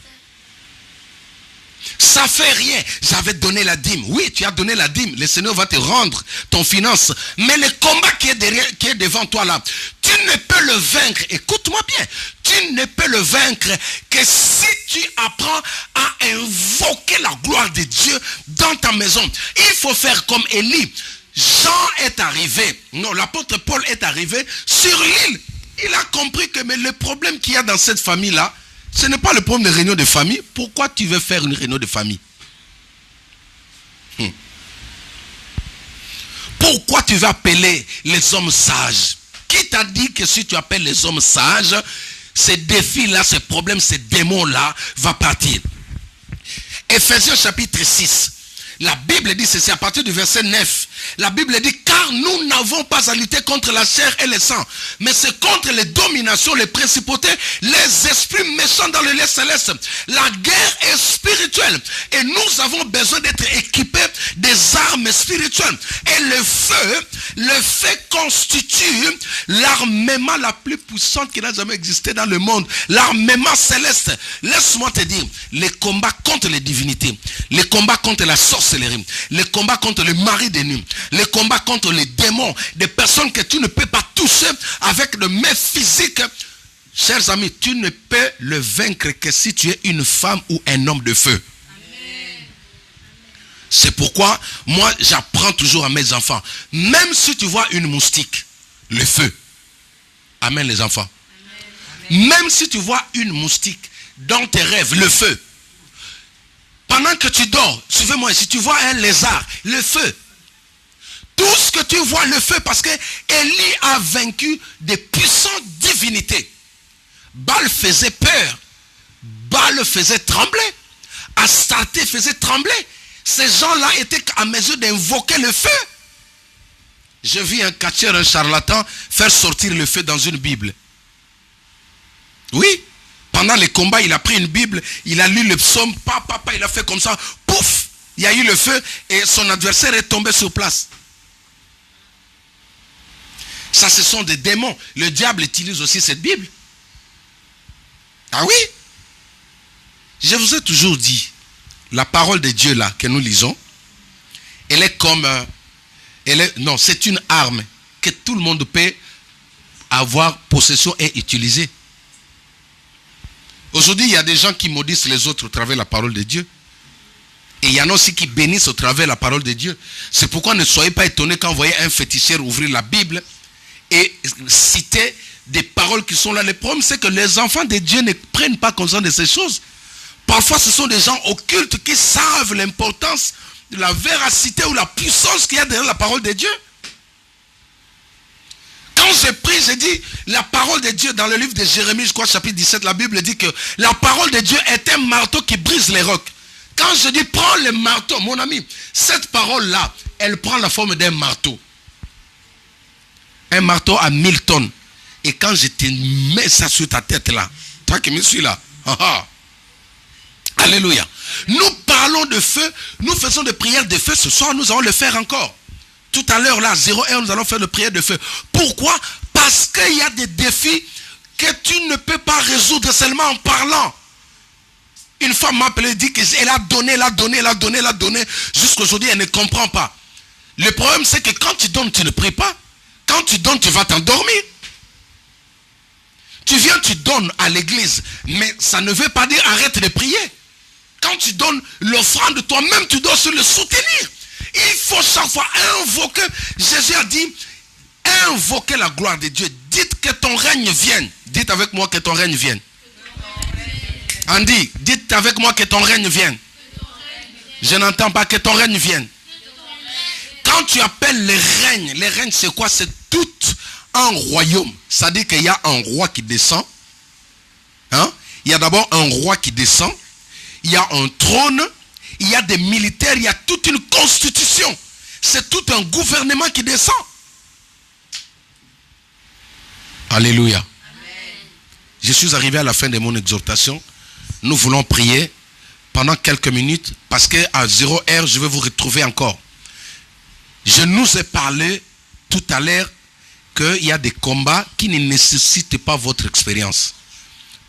Ça fait rien. J'avais donné la dîme. Oui, tu as donné la dîme. Le Seigneur va te rendre ton finance. Mais le combat qui est devant toi là, tu ne peux le vaincre. Écoute-moi bien. Tu ne peux le vaincre que si tu apprends à invoquer la gloire de Dieu dans ta maison. Il faut faire comme Élie. Jean est arrivé. Non, l'apôtre Paul est arrivé sur l'île. Il a compris que mais le problème qu'il y a dans cette famille-là, ce n'est pas le problème de réunion de famille. Pourquoi tu veux faire une réunion de famille? Pourquoi tu veux appeler les hommes sages? Qui t'a dit que si tu appelles les hommes sages, ces défis-là, ces problèmes, ces démons-là, vont partir? Ephésiens chapitre 6. La Bible dit ceci à partir du verset 9. La Bible dit, car nous n'avons pas à lutter contre la chair et le sang, mais c'est contre les dominations, les principautés, les esprits méchants dans le lieu céleste. La guerre est spirituelle et nous avons besoin d'être équipés des armes spirituelles. Et le feu constitue l'armement la plus puissante qui n'a jamais existé dans le monde. L'armement céleste. Laisse-moi te dire, les combats contre les divinités, les combats contre la sorcellerie, les combats contre le mari des nuits, les combats contre les démons, des personnes que tu ne peux pas toucher avec le mains physiques. Chers amis, tu ne peux le vaincre que si tu es une femme ou un homme de feu. C'est pourquoi moi j'apprends toujours à mes enfants, même si tu vois une moustique, le feu. Amen les enfants. Amen. Même si tu vois une moustique dans tes rêves, le feu. Pendant que tu dors, suivez-moi, si tu vois un lézard, le feu. Tout ce que tu vois, le feu, parce que Élie a vaincu des puissantes divinités. Baal faisait peur. Baal faisait trembler. Astarté faisait trembler. Ces gens-là étaient en mesure d'invoquer le feu. J'ai vu un catcheur, un charlatan, faire sortir le feu dans une Bible. Oui. Pendant les combats, il a pris une Bible, il a lu le psaume, il a fait comme ça, pouf, il y a eu le feu et son adversaire est tombé sur place. Ça, ce sont des démons. Le diable utilise aussi cette Bible. Ah oui? Je vous ai toujours dit, la parole de Dieu là, que nous lisons, elle est comme, non, c'est une arme que tout le monde peut avoir possession et utiliser. Aujourd'hui, il y a des gens qui maudissent les autres au travers de la parole de Dieu. Et il y en a aussi qui bénissent au travers de la parole de Dieu. C'est pourquoi ne soyez pas étonnés quand vous voyez un féticheur ouvrir la Bible et citer des paroles qui sont là. Le problème, c'est que les enfants de Dieu ne prennent pas conscience de ces choses. Parfois, ce sont des gens occultes qui savent l'importance de la véracité ou la puissance qu'il y a derrière la parole de Dieu. Quand je prie, je dis la parole de Dieu dans le livre de Jérémie, je crois chapitre 17, la Bible dit que la parole de Dieu est un marteau qui brise les rocs. Quand je dis prends le marteau, mon ami, cette parole-là, elle prend la forme d'un marteau. Un marteau à 1000 tonnes. Et quand je te mets ça sur ta tête là, toi qui me suis là, alléluia. Nous parlons de feu, nous faisons des prières de feu ce soir, nous allons le faire encore. Tout à l'heure, là, 0h, nous allons faire le prière de feu. Pourquoi? Parce qu'il y a des défis que tu ne peux pas résoudre seulement en parlant. Une femme m'a appelé et dit qu'elle a donné, jusqu'à aujourd'hui, elle ne comprend pas. Le problème, c'est que quand tu donnes, tu ne pries pas. Quand tu donnes, tu vas t'endormir. Tu viens, tu donnes à l'église, mais ça ne veut pas dire arrête de prier. Quand tu donnes l'offrande, toi-même, tu dois se le soutenir. Il faut chaque fois invoquer. Jésus a dit, invoquez la gloire de Dieu. Dites que ton règne vienne. Dites avec moi que ton règne vienne. Andy, dites avec moi que ton règne vienne. Je n'entends pas que ton règne vienne. Quand tu appelles les règnes c'est quoi? C'est tout un royaume. Ça dit qu'il y a un roi qui descend. Hein? Il y a d'abord un roi qui descend. Il y a un trône. Il y a des militaires. Il y a toute une constitution. C'est tout un gouvernement qui descend. Alléluia. Amen. Je suis arrivé à la fin de mon exhortation. Nous voulons prier pendant quelques minutes parce qu'à 0h, je vais vous retrouver encore. Je nous ai parlé tout à l'heure qu'il y a des combats qui ne nécessitent pas votre expérience.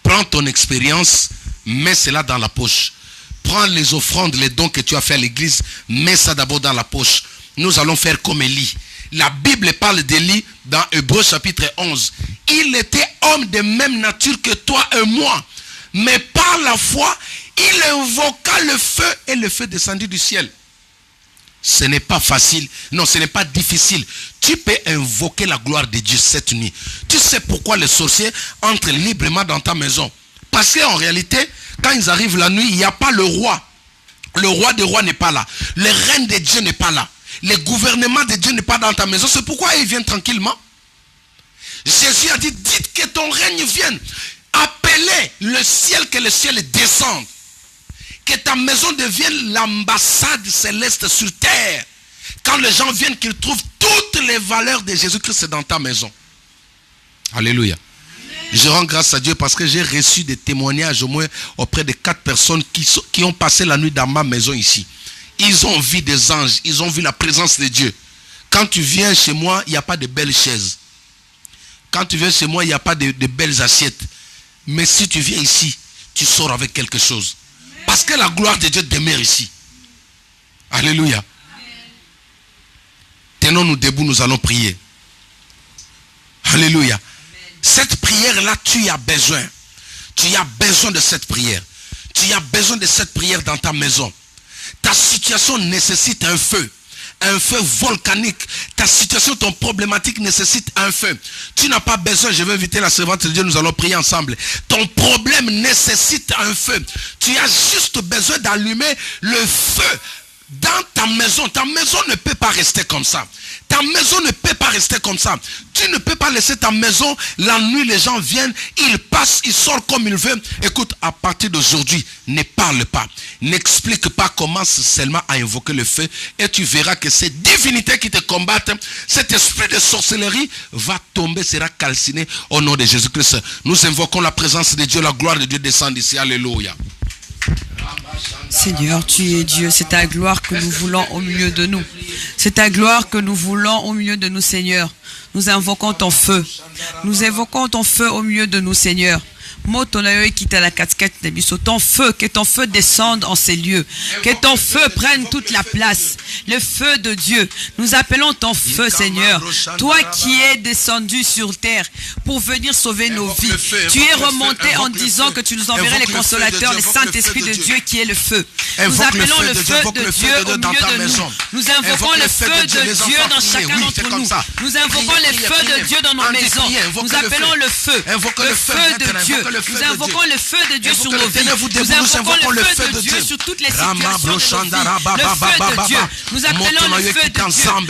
Prends ton expérience, mets cela dans la poche. Prends les offrandes, les dons que tu as fait à l'église, mets ça d'abord dans la poche. Nous allons faire comme Élie. La Bible parle d'Élie dans Hébreux chapitre 11. Il était homme de même nature que toi et moi. Mais par la foi, il invoqua le feu et le feu descendit du ciel. Ce n'est pas facile. Non, ce n'est pas difficile. Tu peux invoquer la gloire de Dieu cette nuit. Tu sais pourquoi les sorciers entrent librement dans ta maison? Parce qu'en réalité, quand ils arrivent la nuit, il n'y a pas le roi. Le roi des rois n'est pas là. Le règne de Dieu n'est pas là. Le gouvernement de Dieu n'est pas dans ta maison. C'est pourquoi ils viennent tranquillement. Jésus a dit, dites que ton règne vienne. Appelez le ciel, que le ciel descende. Que ta maison devienne l'ambassade céleste sur terre. Quand les gens viennent, qu'ils trouvent toutes les valeurs de Jésus-Christ dans ta maison. Alléluia. Je rends grâce à Dieu parce que j'ai reçu des témoignages au moins auprès de 4 personnes qui ont passé la nuit dans ma maison ici. Ils ont vu des anges, ils ont vu la présence de Dieu. Quand tu viens chez moi, il n'y a pas de belles chaises. Quand tu viens chez moi, il n'y a pas de belles assiettes. Mais si tu viens ici, tu sors avec quelque chose. Parce que la gloire de Dieu demeure ici. Alléluia. Tenons-nous debout, nous allons prier. Alléluia. Cette prière-là, tu as besoin. Tu as besoin de cette prière. Tu as besoin de cette prière dans ta maison. Ta situation nécessite un feu. Un feu volcanique. Ta situation, ton problématique nécessite un feu. Tu n'as pas besoin, je vais inviter la servante de Dieu, nous allons prier ensemble. Ton problème nécessite un feu. Tu as juste besoin d'allumer le feu dans ta maison. Ta maison ne peut pas rester comme ça. Ta maison ne peut pas rester comme ça. Tu ne peux pas laisser ta maison, la nuit les gens viennent, ils passent, ils sortent comme ils veulent. Écoute, à partir d'aujourd'hui, ne parle pas. N'explique pas, commence seulement à invoquer le feu et tu verras que ces divinités qui te combattent, cet esprit de sorcellerie va tomber, sera calciné au nom de Jésus-Christ. Nous invoquons la présence de Dieu, la gloire de Dieu descend ici. Alléluia. Seigneur, tu es Dieu, c'est ta gloire que nous voulons au milieu de nous. C'est ta gloire que nous voulons au milieu de nous, Seigneur. Nous invoquons ton feu. Nous invoquons ton feu au milieu de nous, Seigneur. Ton feu, que ton feu descende en ces lieux, que ton feu prenne toute la place, le feu de Dieu. Nous appelons ton feu, Seigneur, toi qui es descendu sur terre pour venir sauver nos vies. Tu es remonté en disant que tu nous enverrais les consolateurs, le Saint-Esprit de Dieu qui est le feu. Nous appelons le feu de Dieu au milieu de nous. Nous invoquons le feu de Dieu dans chacun d'entre nous. Nous invoquons le feu de Dieu dans nos maisons. Nous appelons le feu de Dieu. Nous invoquons le feu de Dieu sur nos vies. Nous invoquons le feu de Dieu sur toutes les situations de nos vies. Le feu de Dieu. Nous appelons le feu de Dieu. Nous appelons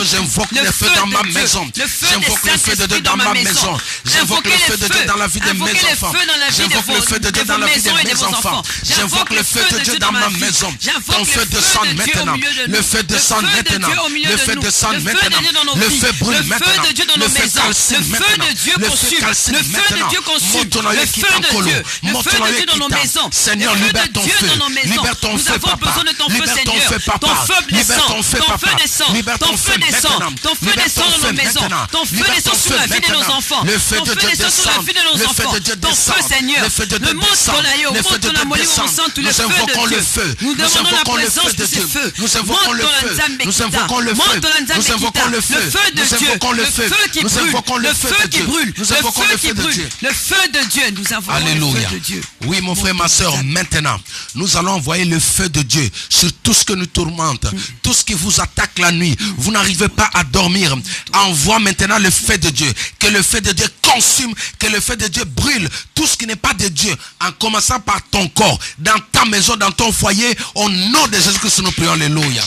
j'invoque le feu dans ma maison. J'invoque le feu de Dieu dans ma maison. J'invoque le feu de Dieu dans la vie de mes enfants. J'invoque le feu de Dieu dans la vie de mes enfants. J'invoque le feu de Dieu dans ma maison. Ton feu descend maintenant. Le feu descend maintenant. Le feu descend maintenant. Le feu brûle maintenant. Le feu calcine maintenant. Dieu Le feu consume. calcine Le feu maintenant. de Dieu consume. Montre-nous Le qui feu de t'encolo. Dieu. Le feu Montre-nous de Dieu dans qui nos t'a. maisons. Seigneur, Le feu libère de ton Dieu feu. dans nos maisons. Libère ton Nous feu, avons papa. besoin de ton feu, Libère ton Seigneur. feu, papa. Ton feu Libère descend. ton feu, Ton papa. feu descend. Libère Ton feu descend. maintenant. Ton feu Libère descend ton dans feu nos maisons. maintenant. Ton feu Libère descend ton sur la feu vie de nos maintenant. enfants. Le feu Ton de feu Dieu descend sur la descend. vie de nos Le feu enfants. de Dieu Ton feu, descend. Seigneur. Le feu de Dieu Le monde descend. qu'on a eu, Le feu de Dieu descend. tout le Nous feu invoquons de le Dieu. feu. Nous demandons la invoquons le présence feu de ces feux. Nous invoquons le feu. Nous invoquons le feu. Nous invoquons le feu. Le feu de Nous Dieu. invoquons le Le feu. feu qui Nous brûle. invoquons Le le feu feu de qui Dieu. brûle. Nous Le invoquons feu le qui feu de brûle. Dieu. Le feu de Dieu. Nous invoquons le Alléluia. feu de Dieu. Oui, mon frère, ma soeur, maintenant, nous allons envoyer le feu de Dieu sur tout ce que nous tourmente, tout ce qui vous attaque la nuit. Vous n'arrivez pas à dormir. Envoie maintenant le feu de Dieu. Que le feu de Dieu consume, que le feu de Dieu brûle tout ce qui n'est pas de Dieu, en commençant par ton corps, dans ta maison, dans ton foyer, au nom de Jésus-Christ, nous prions. Alléluia.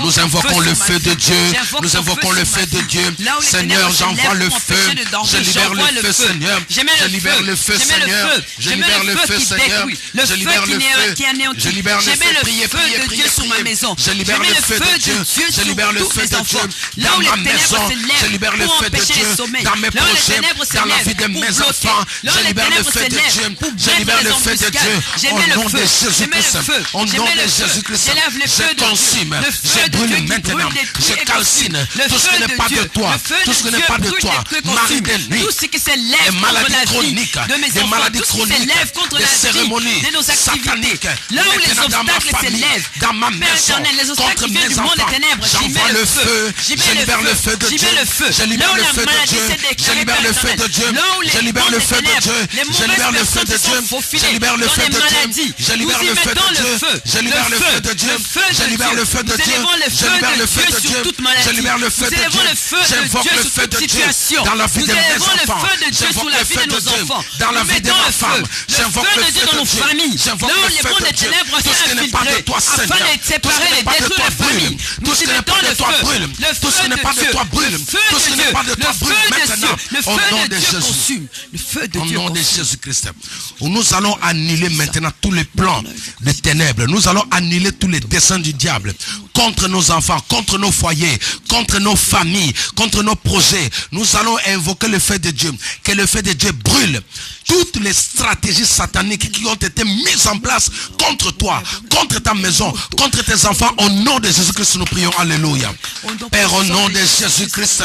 Nous invoquons le feu de Dieu. Nous invoquons le feu de Dieu. Seigneur, j'envoie le feu. Je libère le feu, Seigneur. Je libère le feu, Seigneur. Je libère le feu, Seigneur. Je libère le feu. Je libère le feu. Priez, priez, priez, priez. Je libère le feu de Dieu. Je libère le feu de Dieu dans ma maison. Je libère le feu de Dieu dans mes projets, dans la vie de mes enfants. Je libère le feu de Dieu. Je libère le feu de Dieu. Au nom de Jésus-Christ. Au nom de Jésus-Christ. Je consume. Je brûle maintenant. Je calcine tout ce qui n'est pas de toi. Tout ce qui n'est pas de toi. Marie de nuit. Tout ce qui s'élève des contre maladies la vie chroniques, de mes des enfants, maladies tout ce qui chroniques, s'élève contre des la cérémonies vie de nos activités, sataniques, là où les maintenant dans ma obstacles famille, s'élèvent, dans ma Père maison, éternel, les obstacles contre qui viennent mes du monde des enfants, ténèbres, j'y j'envoie mets le feu, j'y je mets libère le feu de j'y Dieu, mets le feu, je libère là où le la feu de maladie Dieu, s'est je déclarée, libère Père le feu de éternel, Dieu, là où les je libère le mondes feu des de Dieu, ténèbres, les je libère le mauvaises feu de personnes Dieu, se sont faufilées je libère le dans feu les de Dieu, maladies. je libère Nous y le feu mettons de le Dieu, feu, je libère le feu de Dieu, je libère le feu de Dieu, je libère le feu de Dieu, je libère le feu de Dieu, j'invoque le feu de Dieu dans la vie de mes enfants, j'invoque le feu de Dieu dans la vie de ma femme, j'invoque le feu de Dieu, j'invoque le feu de Dieu, tout ce qui n'est pas de toi, Seigneur, tout ce qui n'est pas de toi brûle, tout ce qui n'est pas de toi brûle, tout ce qui n'est pas de toi brûle, tout ce qui n'est pas de toi brûle maintenant, au nom de Jésus, au nom de Jésus-Christ, où nous allons annuler maintenant tous les plans des ténèbres, nous allons annuler tous les desseins du diable contre nos enfants, contre nos foyers, contre nos familles, contre nos projets. Nous allons invoquer le feu de Dieu, que le feu de Dieu brûle toutes les stratégies sataniques qui ont été mises en place contre toi, contre ta maison, contre tes enfants. Au nom de Jésus-Christ, nous prions. Alléluia. Père, au nom de Jésus-Christ,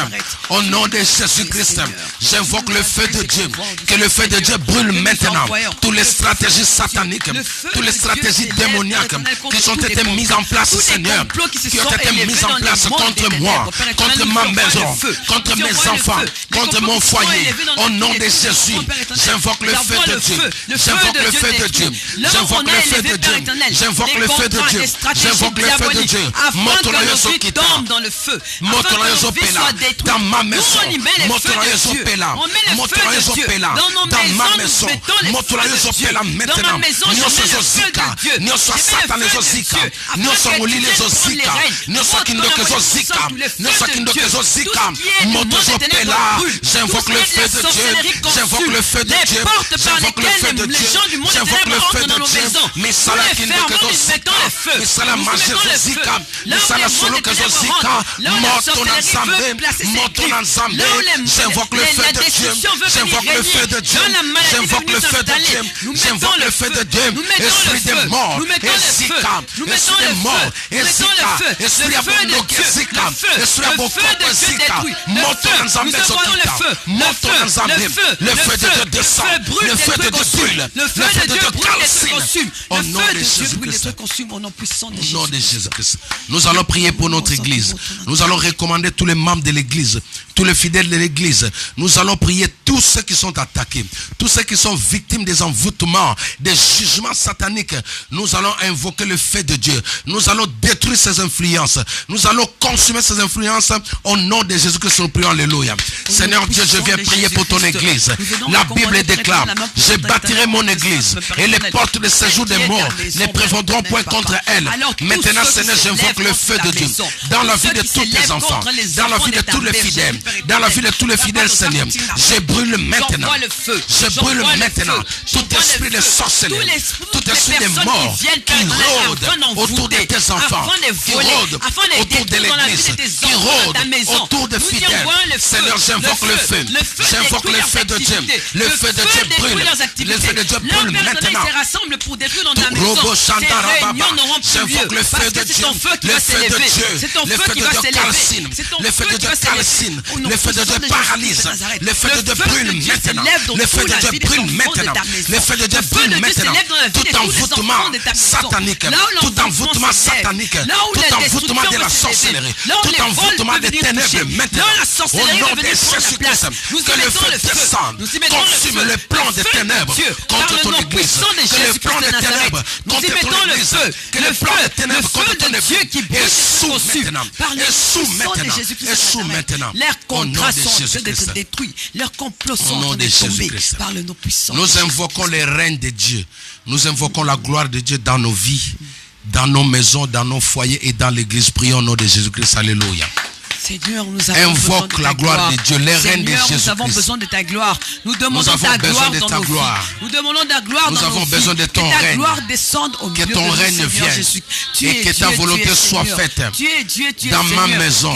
au nom de Jésus-Christ, j'invoque le feu de Dieu, que le feu de Dieu brûle maintenant toutes les stratégies sataniques, toutes les stratégies démoniaques qui ont été mises en place, Seigneur, qui ont été mises en place contre moi, contre ma maison, contre mes enfants, contre mon foyer. Au nom de Jésus, j'invoque le feu de Dieu, j'invoque le feu de Dieu, j'invoque le feu de Dieu, j'invoque le feu de Dieu, j'invoque le feu de Dieu. Montolayoso qui tombe dans le feu, Montolayoso pela dans ma maison, Montolayoso pela, Montolayoso pela dans ma maison, Montolayoso pela maintenant. Nyoso zika, nyoso satanezo zika, nyoso mulilezo zika, nyoso kindokezo zika, nyoso kindokezo zika, Montolayoso pela. J'invoque le feu de Dieu, j'invoque le feu de Dieu, j'invoque le feu de Dieu, j'invoque le feu de Dieu. Misala kindokezo zika, misala majezo zika, misala solo kezo zika, moto na nzambe, moto na nzambe. J'invoque le feu de Dieu, j'invoque le feu de Dieu, j'invoque le feu de Dieu, j'invoque le feu de Dieu. Esprit des morts, Ezika, esprit des morts, Ezika, esprit abonoke Zika, esprit abokoke Zika, moto na nzambe zokita, moto na nzambe. Le feu de Dieu descend, le feu de Dieu brûle, le feu de Dieu calcine. Au nom de Jésus-Christ, au nom de Jésus-Christ, nous allons prier pour notre église. Nous allons recommander tous les membres de l'église, tous les fidèles de l'église. Nous allons prier tous ceux qui sont attaqués, tous ceux qui sont victimes des envoûtements, des jugements sataniques. Nous allons invoquer le feu de Dieu. Nous allons détruire ces influences. Nous allons consumer ces influences au nom de Jésus-Christ. Nous prions. Alléluia. Seigneur Dieu, je viens prier pour ton église. La Bible déclare: je bâtirai mon église et les portes de séjour des morts ne prévaudront point contre elle. Maintenant, Seigneur, j'invoque le feu de Dieu dans la vie de tous tes enfants, dans la vie de tous les fidèles, dans la vie de tous les fidèles, Seigneur. Je brûle maintenant. Je brûle maintenant tout esprit de sorcellerie, tout esprit de mort qui rôde autour de tes enfants, qui rôde autour de l'église, qui rôde autour des fidèles. Seigneur, j'invoque le feu. J'invoque le feu de Dieu. Le feu de Dieu brûle. Le feu de Dieu brûle maintenant. J'invoque le feu de Dieu. Le feu de Dieu. Le feu de Dieu calcine. Le feu de Dieu calcine. Le feu de Dieu paralyse. Le feu de Dieu brûle maintenant. Le feu de Dieu brûle maintenant. Le feu de Dieu brûle maintenant. Tout envoûtement satanique. Tout envoûtement satanique. Tout envoûtement de la sorcellerie. Tout envoûtement des ténèbres maintenant. Au nom de Jésus-Christ. Que le feu descende. Consume le plan des ténèbres contre ton église. Que le plan des ténèbres contre ton église. Que le plan des ténèbres contre ton église. Et sous maintenant. Et sous maintenant. Et sous maintenant. Leurs contrats sont d'être détruits. Leurs complots sont de tomber par le nom puissant. Nous invoquons les règnes de Dieu. Nous invoquons la gloire de Dieu dans nos vies, dans nos maisons, dans nos foyers et dans l'église. Prions au nom de Jésus-Christ. Alléluia. Seigneur, nous avons invoque besoin de la gloire de Dieu, les règnes de Seigneur, Jésus-Christ. nous avons besoin de ta gloire. Nous demandons ta gloire dans nos vies. Nous demandons ta gloire dans nos vies. Nous avons besoin de ton règne. Que ta règne. gloire descende au milieu de nous, règne Seigneur vienne. Jésus. Et que ta volonté soit faite Tu es Dieu, tu es dans Seigneur. ma maison.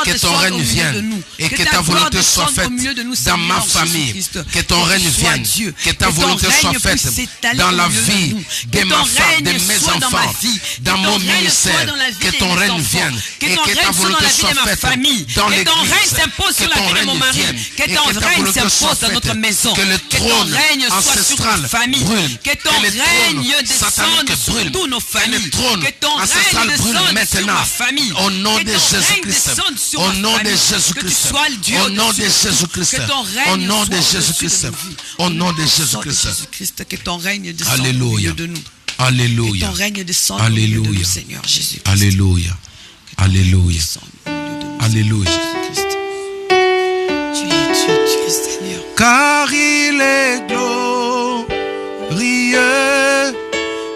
Que ton règne vienne. Et que ta volonté soit faite dans ma famille. Que ton règne vienne. Que ta volonté soit faite dans la vie de ma femme, de mes enfants, dans mon ministère. Que ton règne vienne. Et que ta volonté soit faite dans l'église. Sur la vie de mon mari, que ton règne s'impose dans notre maison, que ton règne soit sur notre famille, que ton règne descende sur toutes nos familles, que ton règne descende sur ma famille, au nom de Jésus-Christ, au nom de Jésus-Christ, au nom de Jésus-Christ, au nom de Jésus-Christ, au nom de Jésus-Christ, que ton règne descende au milieu de nous. Alléluia. Que ton règne descende au milieu de nous, Seigneur Jésus. Alléluia. Alléluia. Alléluia. Tu es Dieu, tu es Seigneur. Car il est glorieux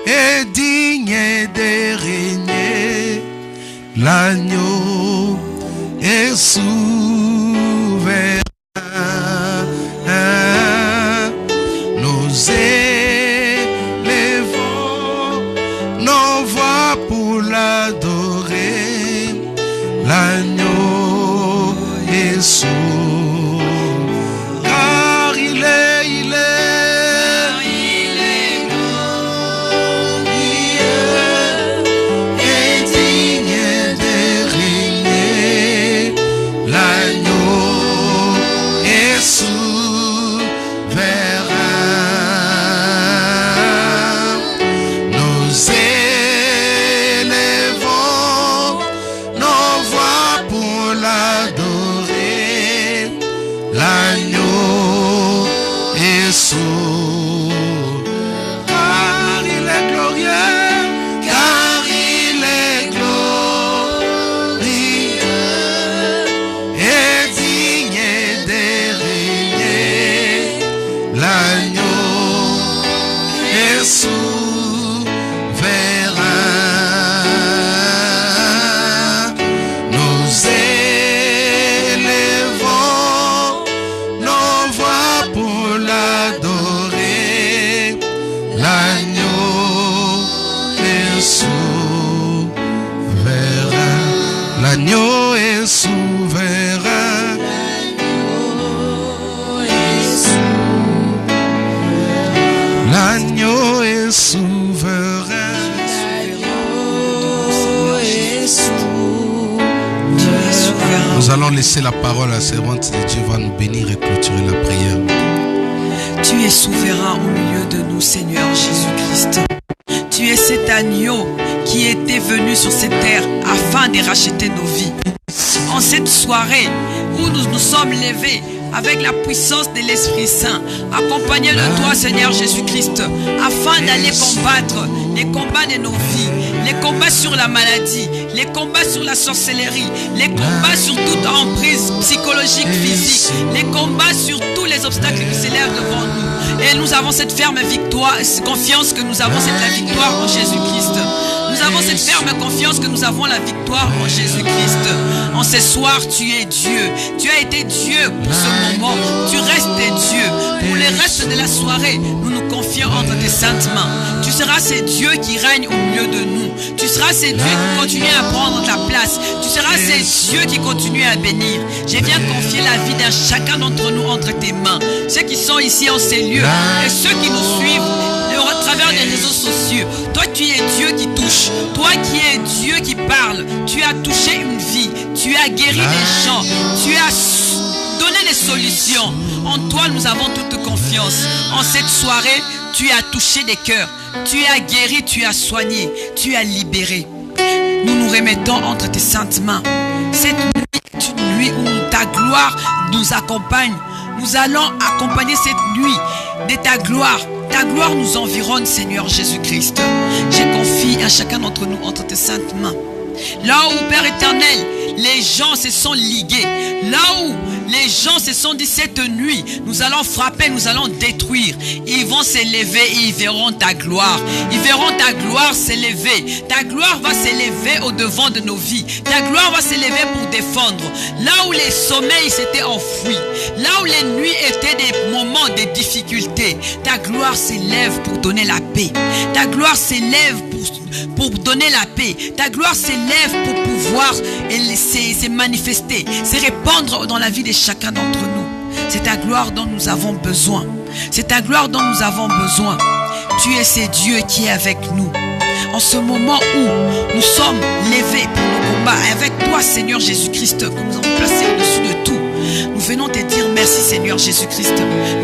et digne de régner. L'agneau est souverain. Nous élevons nos voix pour l'adorer. L'agneau est souverain. Car il est glorieux et digne de régner. L'agneau est souverain. Nous élevons nos voix pour l'adorer. L'agneau est souverain. Car il est glorieux, car il est glorieux et digne de régner. L'agneau est souverain. Nous élevons nos voix pour l'adorer. L'agneau est souverain. L'agneau est souverain. L'agneau est souverain. Nous allons laisser la parole à la servante de Dieu va nous bénir et clôturer la prière. Tu es souverain au milieu de nous, Seigneur Jésus-Christ. Tu es cet agneau qui était venu sur cette terre afin de racheter nos vies. En cette soirée où nous nous sommes levés avec la puissance de l'Esprit Saint, accompagné de toi, Seigneur Jésus-Christ, afin d'aller combattre les combats de nos vies, les combats sur la maladie, les combats sur la sorcellerie, les combats sur toute emprise psychologique, physique, les combats sur tous les obstacles qui s'élèvent devant nous. Et nous avons cette ferme victoire, cette confiance que nous avons cette victoire en Jésus-Christ. Nous Nous avons cette ferme confiance que nous avons la victoire en Jésus-Christ. En ce soir, tu es Dieu. Tu as été Dieu pour ce moment. Tu restes Dieu. Pour le reste de la soirée, nous nous confions entre tes saintes mains. Tu seras ce Dieu qui règne au milieu de nous. Tu seras ce Dieu qui continue à prendre ta place. Tu seras ce Dieu qui continue à bénir. Je viens confier la vie d'un chacun d'entre nous entre tes mains. Ceux qui sont ici en ces lieux et ceux qui nous suivent à travers les réseaux sociaux. Toi, tu es Dieu qui touche. Toi qui es Dieu qui parle. Tu as touché une vie. Tu as guéri des gens. Tu as donné des solutions. En toi, nous avons toute confiance. En cette soirée, tu as touché des cœurs. Tu as guéri, tu as soigné. Tu as libéré. Nous nous remettons entre tes saintes mains. Cette nuit est une nuit où ta gloire nous accompagne. Nous allons accompagner cette nuit de ta gloire. Ta gloire nous environne, Seigneur Jésus-Christ. Je confie à chacun d'entre nous entre tes saintes mains. Là où, Père éternel, les gens se sont ligués. Là où les gens se sont dit cette nuit, nous allons frapper, nous allons détruire. Ils vont s'élever et ils verront ta gloire. Ils verront ta gloire s'élever. Ta gloire va s'élever au devant de nos vies. Ta gloire va s'élever pour défendre. Là où les sommeils s'étaient enfouis. Là où les nuits étaient des moments de difficulté. Ta gloire s'élève pour donner la paix. Ta gloire s'élève pour donner la paix. Ta gloire s'élève pour pouvoir se manifester, se répandre dans la vie de chacun d'entre nous. C'est ta gloire dont nous avons besoin. C'est ta gloire dont nous avons besoin. Tu es ce Dieu qui est avec nous. En ce moment où nous sommes levés pour nos combats, avec toi, Seigneur Jésus-Christ, que nous avons placé au-dessus de tout, nous venons te dire merci, Seigneur Jésus-Christ.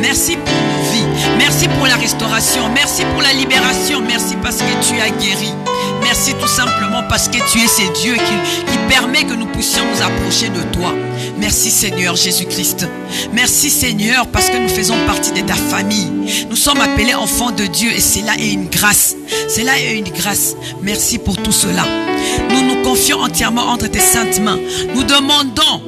Merci pour nos vies. Merci pour la restauration. Merci pour la libération. Merci parce que tu as guéri. Merci tout simplement parce que tu es ce Dieu qui permet que nous puissions nous approcher de toi. Merci Seigneur Jésus-Christ. Merci Seigneur parce que nous faisons partie de ta famille. Nous sommes appelés enfants de Dieu et cela est une grâce. Cela est une grâce. Merci pour tout cela. Nous nous confions entièrement entre tes saintes mains. Nous demandons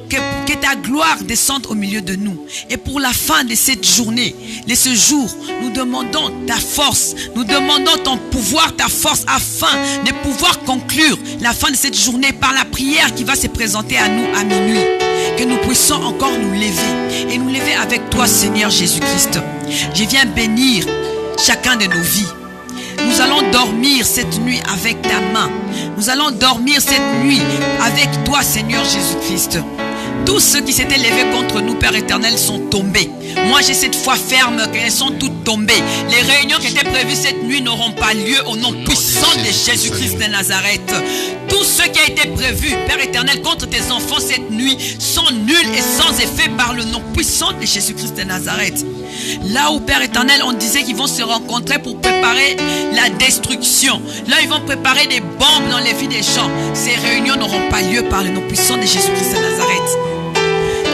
que ta gloire descende au milieu de nous. Et pour la fin de cette journée, de ce jour, nous demandons ta force. Nous demandons ton pouvoir, ta force, afin de pouvoir conclure la fin de cette journée par la prière qui va se présenter à nous à minuit. Que nous puissions encore nous lever et nous lever avec toi, Seigneur Jésus-Christ. Je viens bénir chacun de nos vies. Nous allons dormir cette nuit avec ta main. Nous allons dormir cette nuit avec toi, Seigneur Jésus-Christ. Tous ceux qui s'étaient levés contre nous, Père éternel, sont tombés. Moi, j'ai cette foi ferme qu'elles sont toutes tombées. Les réunions qui étaient prévues cette nuit n'auront pas lieu au nom puissant de Jésus-Christ de Nazareth. Tout ce qui a été prévu, Père éternel, contre tes enfants cette nuit sont nuls et sans effet par le nom puissant de Jésus-Christ de Nazareth. Là où, Père éternel, on disait qu'ils vont se rencontrer pour préparer la destruction. Là, ils vont préparer des bombes dans les vies des gens. Ces réunions n'auront pas lieu par le nom puissant de Jésus-Christ de Nazareth.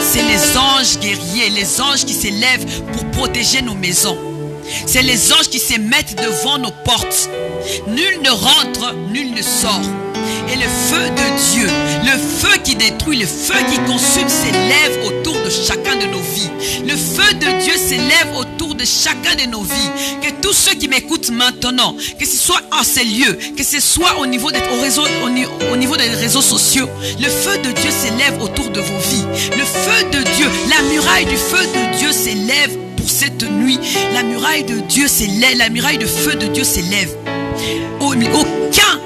C'est les anges guerriers, les anges qui s'élèvent pour protéger nos maisons. C'est les anges qui se mettent devant nos portes. Nul ne rentre, nul ne sort. Et le feu de Dieu, le feu qui détruit, le feu qui consume s'élève autour de chacun de nos vies. Le feu de Dieu s'élève autour de chacun de nos vies. Que tous ceux qui m'écoutent maintenant, que ce soit en ces lieux, que ce soit au niveau des réseaux sociaux, le feu de Dieu s'élève autour de vos vies. Le feu de Dieu, la muraille du feu de Dieu s'élève pour cette nuit. La muraille de Dieu s'élève, la muraille de feu de Dieu s'élève. Aucun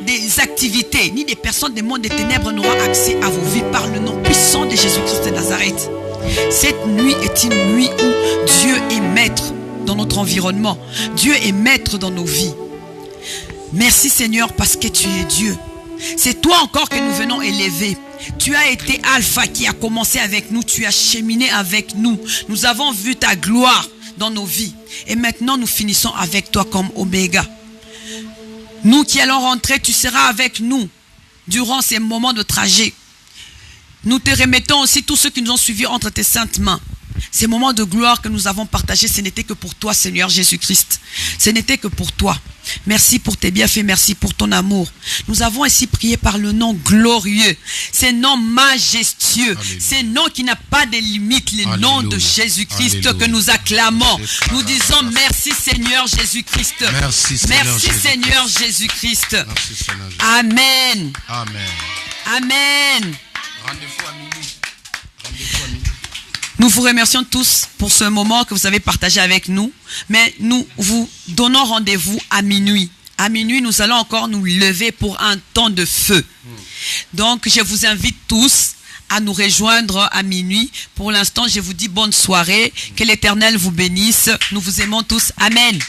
des activités ni des personnes des mondes des ténèbres n'aura accès à vos vies par le nom puissant de Jésus-Christ de Nazareth. Cette nuit est une nuit où Dieu est maître dans notre environnement. Dieu est maître dans nos vies. Merci Seigneur parce que tu es Dieu. C'est toi encore que nous venons élever. Tu as été Alpha qui a commencé avec nous. Tu as cheminé avec nous. Nous avons vu ta gloire dans nos vies. Et maintenant nous finissons avec toi comme Oméga. Nous qui allons rentrer, tu seras avec nous durant ces moments de trajet. Nous te remettons aussi tous ceux qui nous ont suivis entre tes saintes mains. Ces moments de gloire que nous avons partagés, ce n'était que pour toi, Seigneur Jésus-Christ. Ce n'était que pour toi. Merci pour tes bienfaits, merci pour ton amour. Nous avons ainsi prié par le nom glorieux, ce nom majestueux, ce nom qui n'a pas de limite, le nom de Jésus-Christ que nous acclamons. Nous disons merci Seigneur Jésus-Christ. Merci Seigneur Jésus-Christ. Amen. Amen. Amen. Rendez-vous à minuit. Nous vous remercions tous pour ce moment que vous avez partagé avec nous. Mais nous vous donnons rendez-vous à minuit. À minuit, nous allons encore nous lever pour un temps de feu. Donc, je vous invite tous à nous rejoindre à minuit. Pour l'instant, je vous dis bonne soirée. Que l'Éternel vous bénisse. Nous vous aimons tous. Amen.